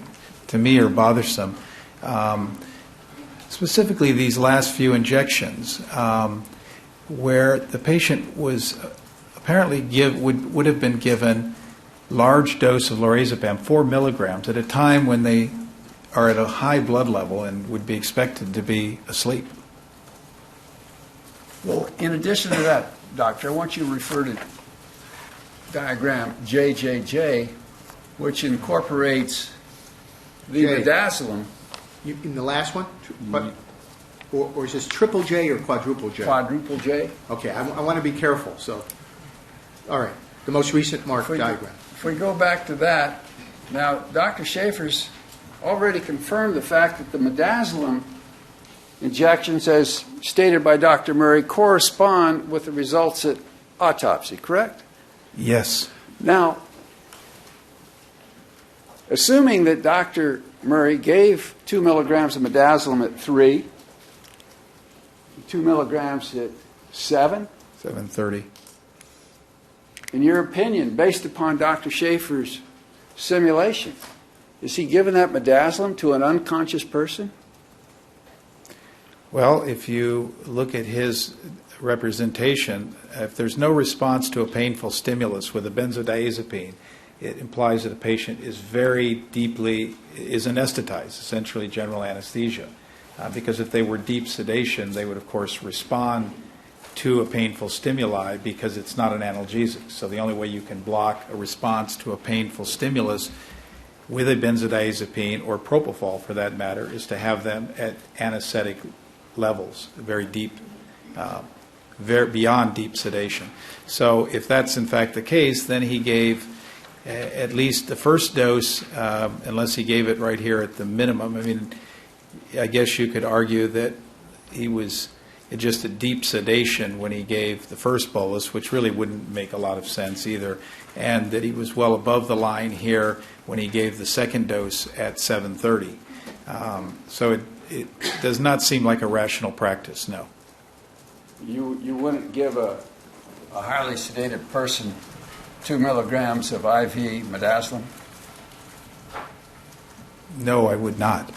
to me are bothersome. Specifically these last few injections, where the patient was apparently would have been given large dose of Lorazepam, 4 milligrams, at a time when they are at a high blood level and would be expected to be asleep. Well, in addition to that, doctor, I want you to refer to diagram JJJ, which incorporates the J. midazolam, In the last one? What? Or is this triple J or quadruple J? quadruple J. Okay, I want to be careful, so, all right, the most recent marked diagram. If we go back to that, now, Dr. Schaefer's already confirmed the fact that the midazolam injections, as stated by Dr. Murray, correspond with the results at autopsy, correct? Yes. Now, assuming that Dr. Murray gave 2 milligrams of midazolam at 3, 2 milligrams at 7, 7:30. in your opinion, based upon Dr. Schaefer's simulation, is he giving that midazolam to an unconscious person? Well, if you look at his representation, if there's no response to a painful stimulus with a benzodiazepine, it implies that the patient is very deeply, is anesthetized, essentially general anesthesia. Because if they were deep sedation, they would, of course, respond to a painful stimuli because it's not an analgesic. So the only way you can block a response to a painful stimulus with a benzodiazepine or propofol, for that matter, is to have them at anesthetic levels, very deep, beyond deep sedation. So if that's in fact the case, then he gave at least the first dose, unless he gave it right here at the minimum. I mean, I guess you could argue that he was just at deep sedation when he gave the first bolus, which really wouldn't make a lot of sense either, and that he was well above the line here when he gave the second dose at 7:30. So it does not seem like a rational practice, no. You wouldn't give a highly sedated person 2 milligrams of IV midazolam? No, I would not.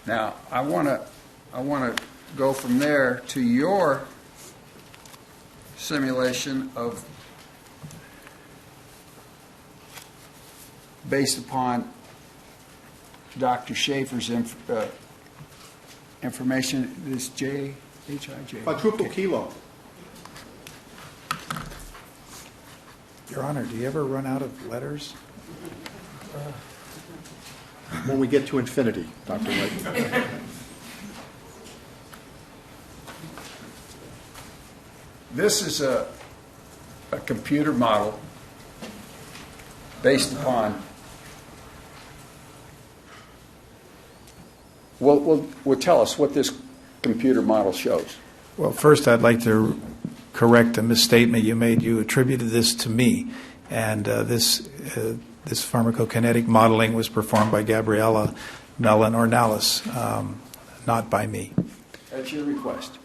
Now, I want to go from there to your simulation of, based upon Dr. Schaefer's information, this H-I-J. Quadruple kilo. Your Honor, do you ever run out of letters? When we get to infinity, Dr. White. This is a computer model based upon, well, tell us what this computer model shows. Well, first I'd like to correct a misstatement you made. You attributed this to me, and this pharmacokinetic modeling was performed by Gabriella Mellon Ornelas, not by me. At your request.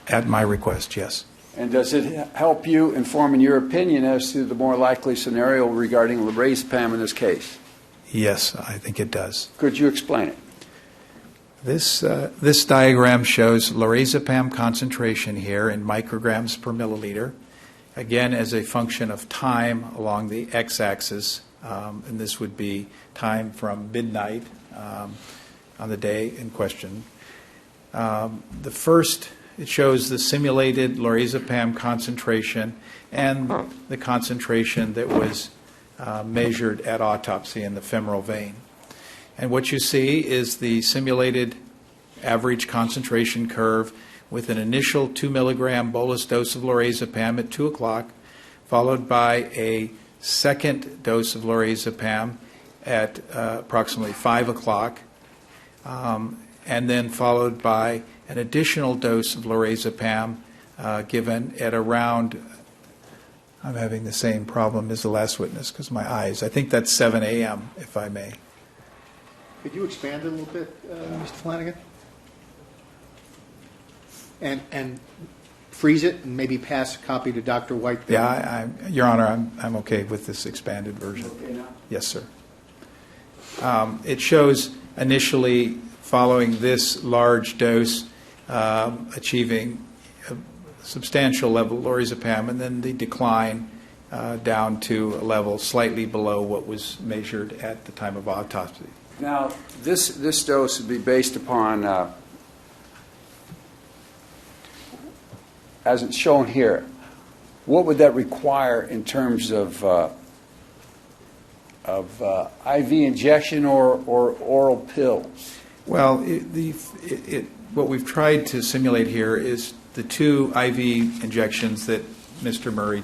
At my request, yes. And does it help you inform in your opinion as to the more likely scenario regarding Lorazepam in this case? Yes, I think it does. Could you explain it? This diagram shows Lorazepam concentration here in micrograms per milliliter, again as a function of time along the x-axis, and this would be time from midnight on the day in question. The first, it shows the simulated Lorazepam concentration and the concentration that was measured at autopsy in the femoral vein. And what you see is the simulated average concentration curve with an initial 2 milligram bolus dose of Lorazepam at 2 o'clock, followed by a second dose of Lorazepam at approximately 5 o'clock, and then followed by an additional dose of Lorazepam given at around, I'm having the same problem as the last witness because my eyes, I think that's 7 a.m., if I may. Could you expand a little bit, Mr. Flanagan? And freeze it and maybe pass a copy to Dr. White? Then? Yeah, Your Honor, I'm okay with this expanded version. Okay now? Yes, sir. It shows initially following this large dose achieving a substantial level of Lorazepam, and then the decline down to a level slightly below what was measured at the time of autopsy. Now, this dose would be based upon, as it's shown here, what would that require in terms of IV injection or oral pills? Well, what we've tried to simulate here is the two IV injections that Dr. Murray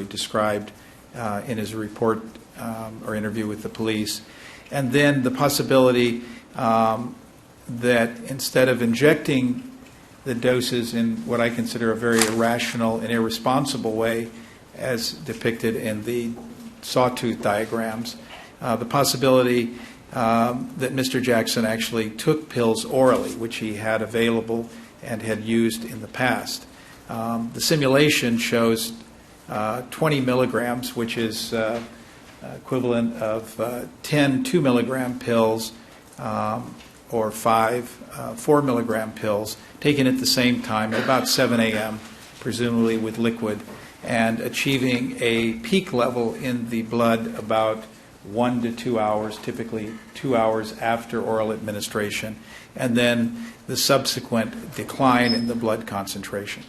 described in his report or interview with the police, and then the possibility that instead of injecting the doses in what I consider a very irrational and irresponsible way, as depicted in the sawtooth diagrams, the possibility that Mr. Jackson actually took pills orally, which he had available and had used in the past. The simulation shows 20 milligrams, which is equivalent of 10 2-milligram pills or 5 4-milligram pills taken at the same time at about 7 a.m., presumably with liquid, and achieving a peak level in the blood about 1 to 2 hours, typically 2 hours after oral administration, and then the subsequent decline in the blood concentration.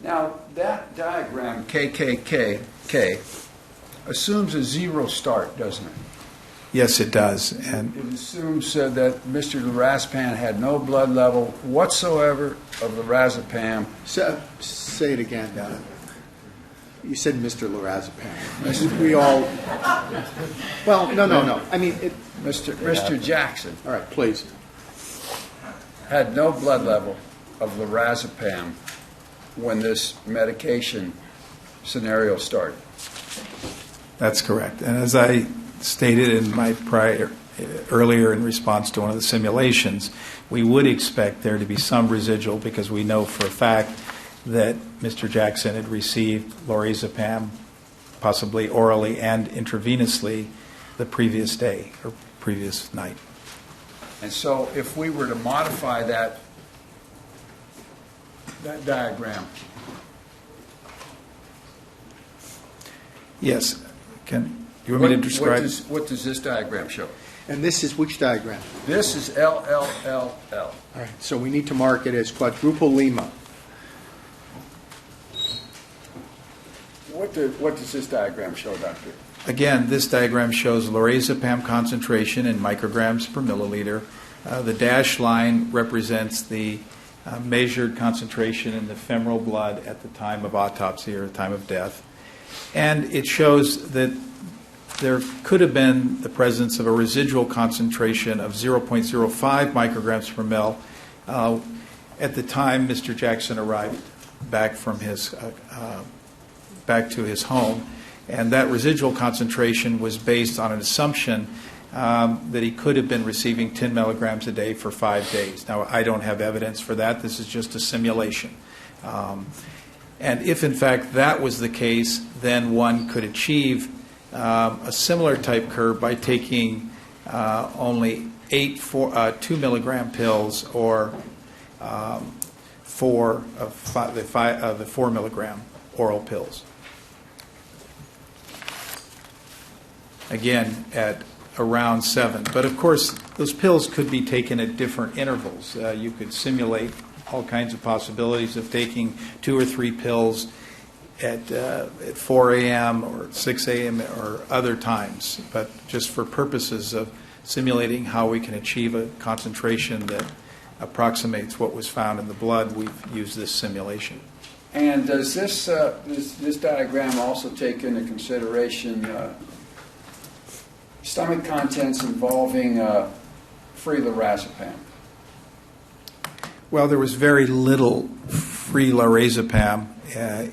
Now, that diagram, KKK, assumes a zero start, doesn't it? Yes, it does. And it assumes that Mr. Lorazepam had no blood level whatsoever of Lorazepam. Say it again. You said Mr. Lorazepam. We all. Well, no. I mean, Mr. Jackson. All right, please. Had no blood level of Lorazepam when this medication scenario started. that's correct. And as I stated in my earlier in response to one of the simulations, we would expect there to be some residual because we know for a fact that Mr. Jackson had received Lorazepam, possibly orally and intravenously, the previous day or previous night. And so if we were to modify that diagram. Yes. You want me to describe? What does this diagram show? And this is which diagram? This is LLLL. All right, so we need to mark it as quadruple Lima. What does this diagram show, Doctor? Again, this diagram shows Lorazepam concentration in micrograms per milliliter. The dashed line represents the measured concentration in the femoral blood at the time of autopsy or time of death. And it shows that there could have been the presence of a residual concentration of 0.05 micrograms per mil at the time Mr. Jackson arrived back from his back to his home, and that residual concentration was based on an assumption that he could have been receiving 10 milligrams a day for 5 days. Now, I don't have evidence for that. This is just a simulation. And if, in fact, that was the case, then one could achieve a similar type curve by taking only 2-milligram pills or 4 of the 4-milligram oral pills. Again, at around 7. But, of course, those pills could be taken at different intervals. You could simulate all kinds of possibilities of taking 2 or 3 pills at 4 a.m. or 6 a.m. or other times, but just for purposes of simulating how we can achieve a concentration that approximates what was found in the blood, we've used this simulation. And does this diagram also take into consideration stomach contents involving free Lorazepam? Well, there was very little free Lorazepam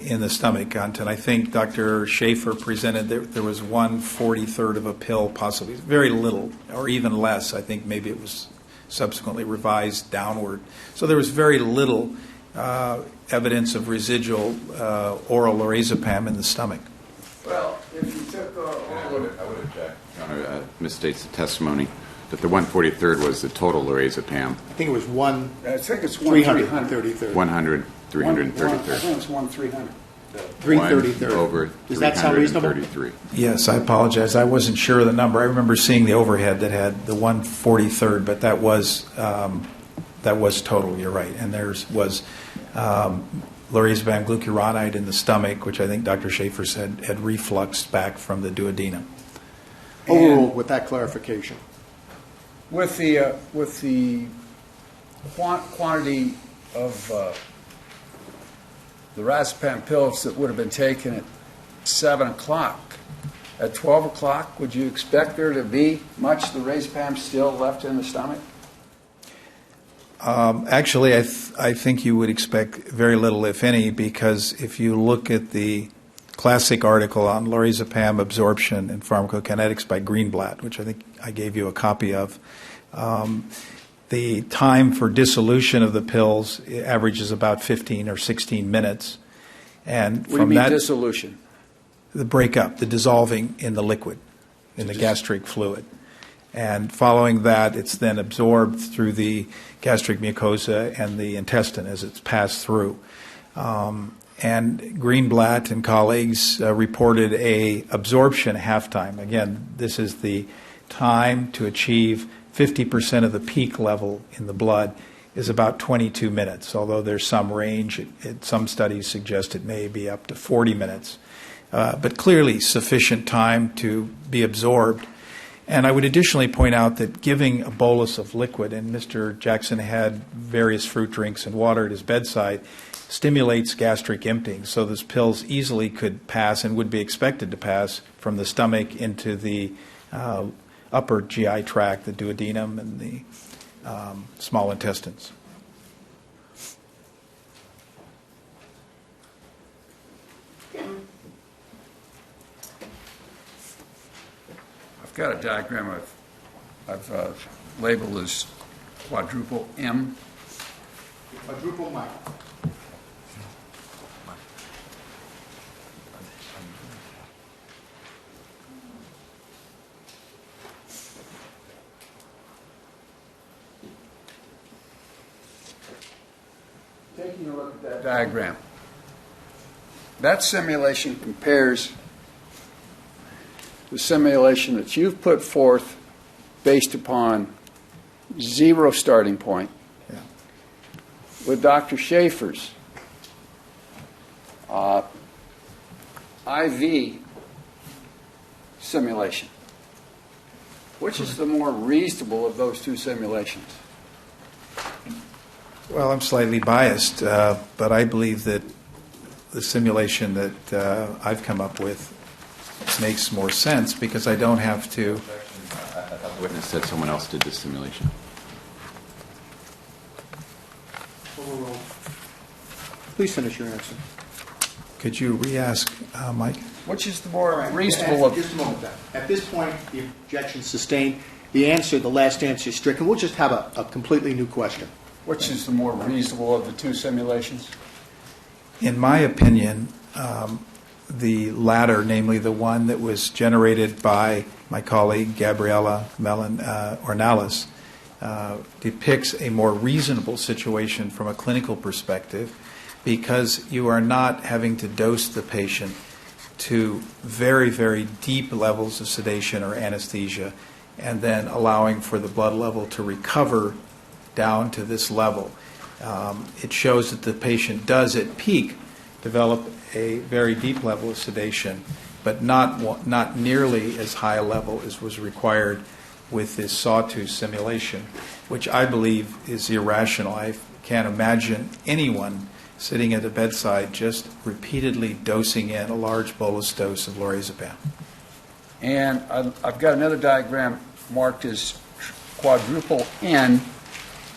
in the stomach content. I think Dr. Schaefer presented there was 1/43 of a pill, possibly. Very little, or even less. I think maybe it was subsequently revised downward. So there was very little evidence of residual oral Lorazepam in the stomach. Well, if you took I would object. Your Honor, misstates the testimony that the 1/43 was the total Lorazepam. I think it was I think it's 333. 100, 333. I think it's 1/300. 333. Over Does that sound reasonable? 333. Yes, I apologize. I wasn't sure of the number. I remember seeing the overhead that had the 143rd, but that was total. You're right. And theirs was Lorazepam glucuronide in the stomach, which I think Dr. Schaefer said had refluxed back from the duodenum. Overruled with that clarification. With the quantity of the Lorazepam pills that would have been taken at 7 o'clock, at 12 o'clock, would you expect there to be much Lorazepam still left in the stomach? Actually, I think you would expect very little, if any, because if you look at the classic article on Lorazepam absorption and pharmacokinetics by Greenblatt, which I think I gave you a copy of, the time for dissolution of the pills averages about 15 or 16 minutes. And What do you from mean that, dissolution? the breakup, the dissolving in the liquid, in the gastric fluid. And following that, it's then absorbed through the gastric mucosa and the intestine as it's passed through. And Greenblatt and colleagues reported a absorption half-time. Again, this is the time to achieve 50% of the peak level in the blood is about 22 minutes, although there's some range. Some studies suggest it may be up to 40 minutes. But clearly sufficient time to be absorbed. And I would additionally point out that giving a bolus of liquid, and Mr. Jackson had various fruit drinks and water at his bedside, stimulates gastric emptying. So those pills easily could pass and would be expected to pass from the stomach into the upper GI tract, the duodenum and the small intestines. I've got a diagram I've labeled as quadruple M. Quadruple mic. Taking a look at that diagram, that simulation compares the simulation that you've put forth based upon 0 starting point with Dr. Schaefer's IV simulation. Which is the more reasonable of those two simulations? Well, I'm slightly biased, but I believe that the simulation that I've come up with makes more sense because I don't have to. I thought the witness said someone else did this simulation. Overruled. Please finish your answer. Could you re-ask, Mike? Which is the more All right, reasonable of... Just a moment, then. At this point, the objection is sustained. The last answer is stricken. We'll just have a completely new question. Which is the more reasonable of the two simulations? In my opinion, the latter, namely the one that was generated by my colleague Gabriela Ornelas, depicts a more reasonable situation from a clinical perspective because you are not having to dose the patient to very, very deep levels of sedation or anesthesia and then allowing for the blood level to recover down to this level. It shows that the patient does at peak develop a very deep level of sedation, but not nearly as high a level as was required with this sawtooth simulation, which I believe is irrational. I can't imagine anyone sitting at the bedside just repeatedly dosing in a large bolus dose of Lorazepam. And I've got another diagram marked as quadruple N,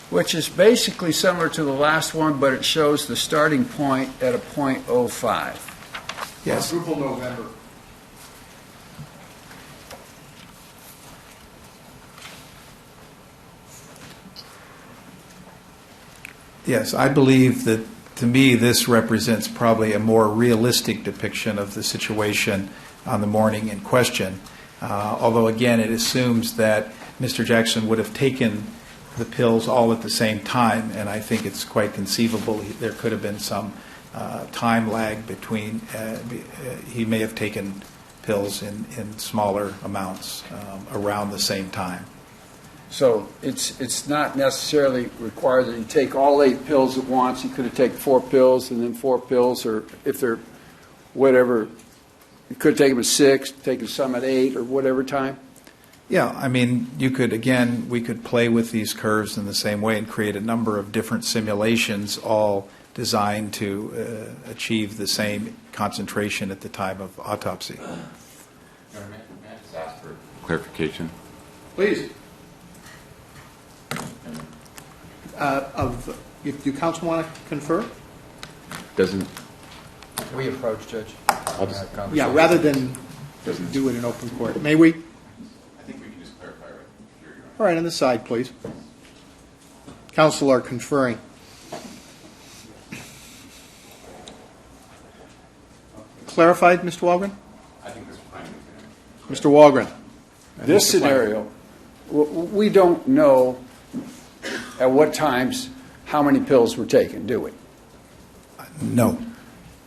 which is basically similar to the last one, but it shows the starting point at a .05. Yes. Quadruple November. Yes, I believe that, to me, this represents probably a more realistic depiction of the situation on the morning in question. Although, again, it assumes that Mr. Jackson would have taken the pills all at the same time, and I think it's quite conceivable there could have been some time lag between, he may have taken pills in smaller amounts around the same time. So it's not necessarily required that you take all 8 pills at once. You could have taken 4 pills and then 4 pills, or if they're whatever, you could take them at 6, taken some at 8, or whatever time. Yeah, I mean, we could play with these curves in the same way and create a number of different simulations, all designed to achieve the same concentration at the time of autopsy. May I just ask for clarification? Please. Do counsel want to confer? Doesn't, We approach, Judge. Yeah, rather than do it in open court. May we? I think we can just clarify right here. All right, on the side, please. Counsel are conferring. Clarified, Mr. Walgren? I think Mr. Flanagan is Mr. Walgren? This scenario, we don't know at what times how many pills were taken, do we? No.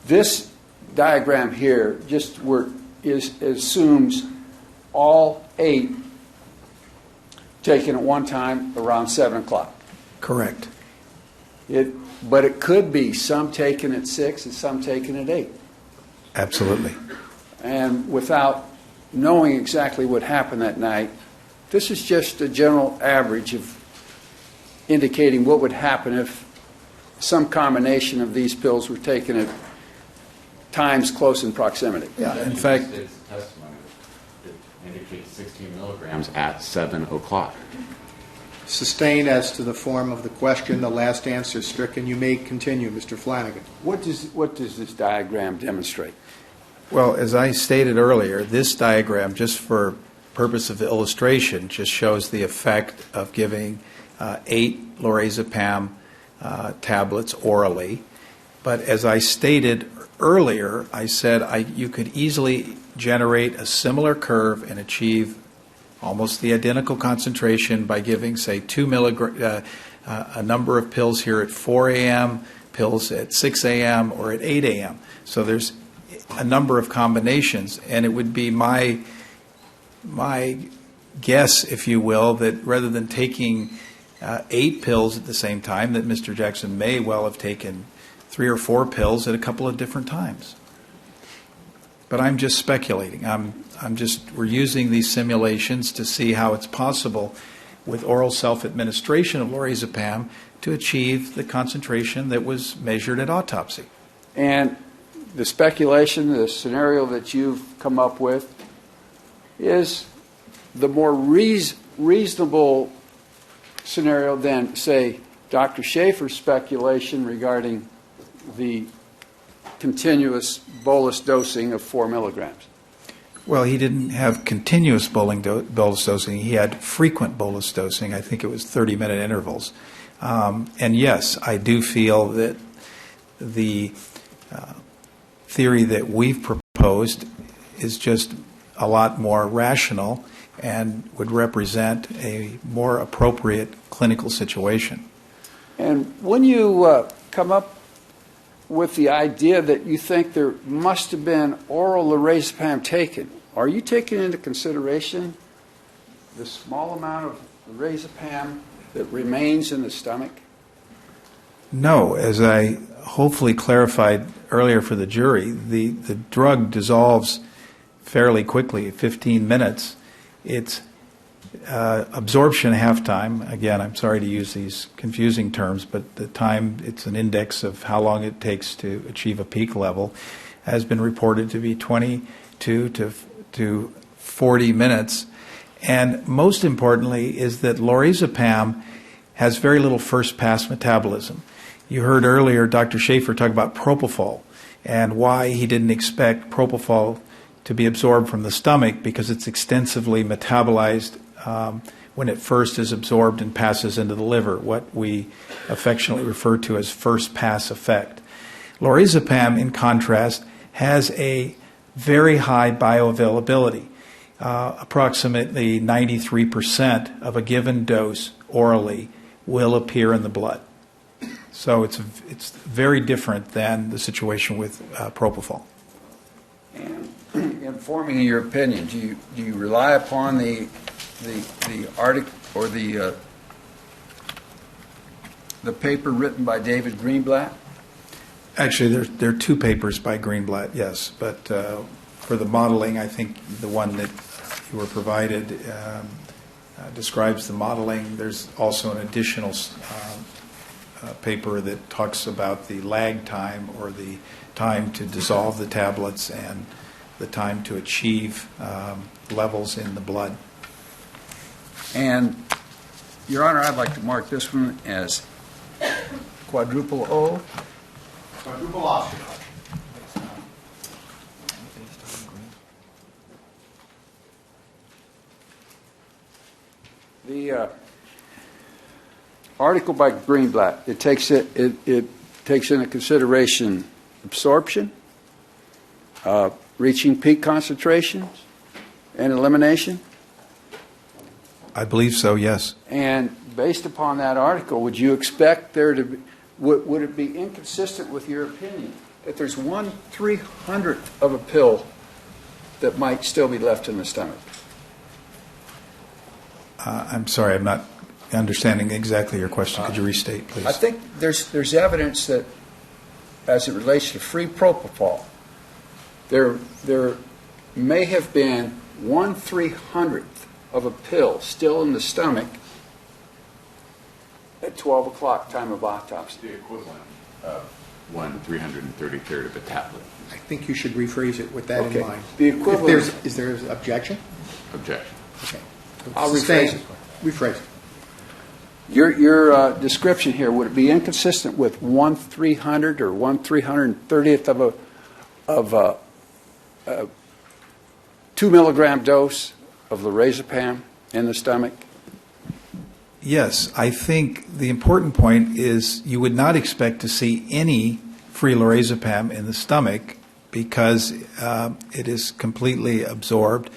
This diagram here assumes all 8 taken at one time around 7 o'clock. Correct. But it could be some taken at 6 and some taken at 8. Absolutely. And without knowing exactly what happened that night, this is just a general average of indicating what would happen if some combination of these pills were taken at times close in proximity. Yeah, in fact, It's testimony that indicates 16 milligrams at 7 o'clock. Sustained as to the form of the question, the last answer stricken. You may continue, Mr. Flanagan. What does this diagram demonstrate? well, as I stated earlier, this diagram, just for purpose of illustration, just shows the effect of giving 8 Lorazepam tablets orally. But as I stated earlier, I said you could easily generate a similar curve and achieve almost the identical concentration by giving, say, 2 milligrams, a number of pills here at 4 a.m., pills at 6 a.m., or at 8 a.m. So there's a number of combinations, and it would be my guess, if you will, that rather than taking 8 pills at the same time, that Mr. Jackson may well have taken 3 or 4 pills at a couple of different times. But I'm just speculating. We're using these simulations to see how it's possible with oral self-administration of Lorazepam to achieve the concentration that was measured at autopsy. And the speculation, the scenario that you've come up with is the more reasonable scenario than, say, Dr. Schaefer's speculation regarding the continuous bolus dosing of 4 milligrams. Well, he didn't have continuous bolus dosing. He had frequent bolus dosing. I think it was 30-minute intervals. And yes, I do feel that the theory that we've proposed is just a lot more rational and would represent a more appropriate clinical situation. And when you come up with the idea that you think there must have been oral Lorazepam taken, are you taking into consideration the small amount of Lorazepam that remains in the stomach? No, as I hopefully clarified earlier for the jury, the drug dissolves fairly quickly, 15 minutes. It's absorption half-time. Again, I'm sorry to use these confusing terms, but the time, it's an index of how long it takes to achieve a peak level, has been reported to be 22 to 40 minutes. And most importantly is that Lorazepam has very little first-pass metabolism. You heard earlier Dr. Schaefer talk about Propofol and why he didn't expect Propofol to be absorbed from the stomach, because it's extensively metabolized when it first is absorbed and passes into the liver, what we affectionately refer to as first-pass effect. Lorazepam, in contrast, has a very high bioavailability. Approximately 93% of a given dose orally will appear in the blood. So it's very different than the situation with Propofol. And in forming your opinion, do you rely upon the article or the paper written by David Greenblatt? Actually, there are two papers by Greenblatt, yes, but for the modeling, I think the one that you were provided describes the modeling. There's also an additional paper that talks about the lag time, or the time to dissolve the tablets and the time to achieve levels in the blood. And, Your Honor, I'd like to mark this one as quadruple O. Quadruple Oscar. The article by Greenblatt, it takes into consideration absorption, reaching peak concentrations, and elimination. I believe so, yes. And based upon that article, would you expect there to be, would it be inconsistent with your opinion that there's 1/300th of a pill that might still be left in the stomach? I'm sorry, I'm not understanding exactly your question. Could you restate, please? I think there's evidence that, as it relates to free propofol, there may have been 1/300th of a pill still in the stomach at 12 o'clock time of autopsy. The equivalent of 1/333rd of a tablet. I think you should rephrase it with that Okay. in mind. The equivalent. Is there an objection? Objection. Okay. I'll Sustain. rephrase it. Rephrase it. Your description here, would it be inconsistent with 1/300 or 1/330th of a 2 milligram dose of Lorazepam in the stomach? Yes, I think the important point is you would not expect to see any free Lorazepam in the stomach because it is completely absorbed.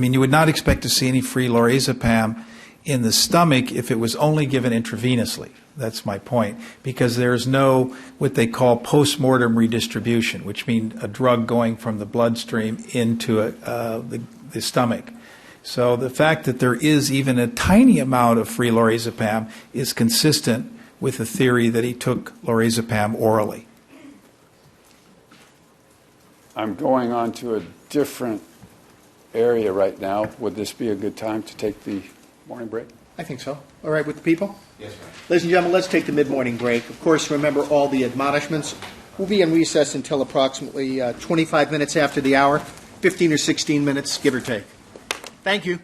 You would not expect to see any free Lorazepam in the stomach if it was only given intravenously. That's my point, because there's no what they call post-mortem redistribution, which means a drug going from the bloodstream into the stomach. So the fact that there is even a tiny amount of free Lorazepam is consistent with the theory that he took Lorazepam orally. I'm going on to a different area right now. Would this be a good time to take the morning break? I think so. All right with the people? Yes, ma'am. Ladies and gentlemen, let's take the mid-morning break. Of course, remember all the admonishments. We'll be in recess until approximately 25 minutes after the hour, 15 or 16 minutes, give or take. Thank you.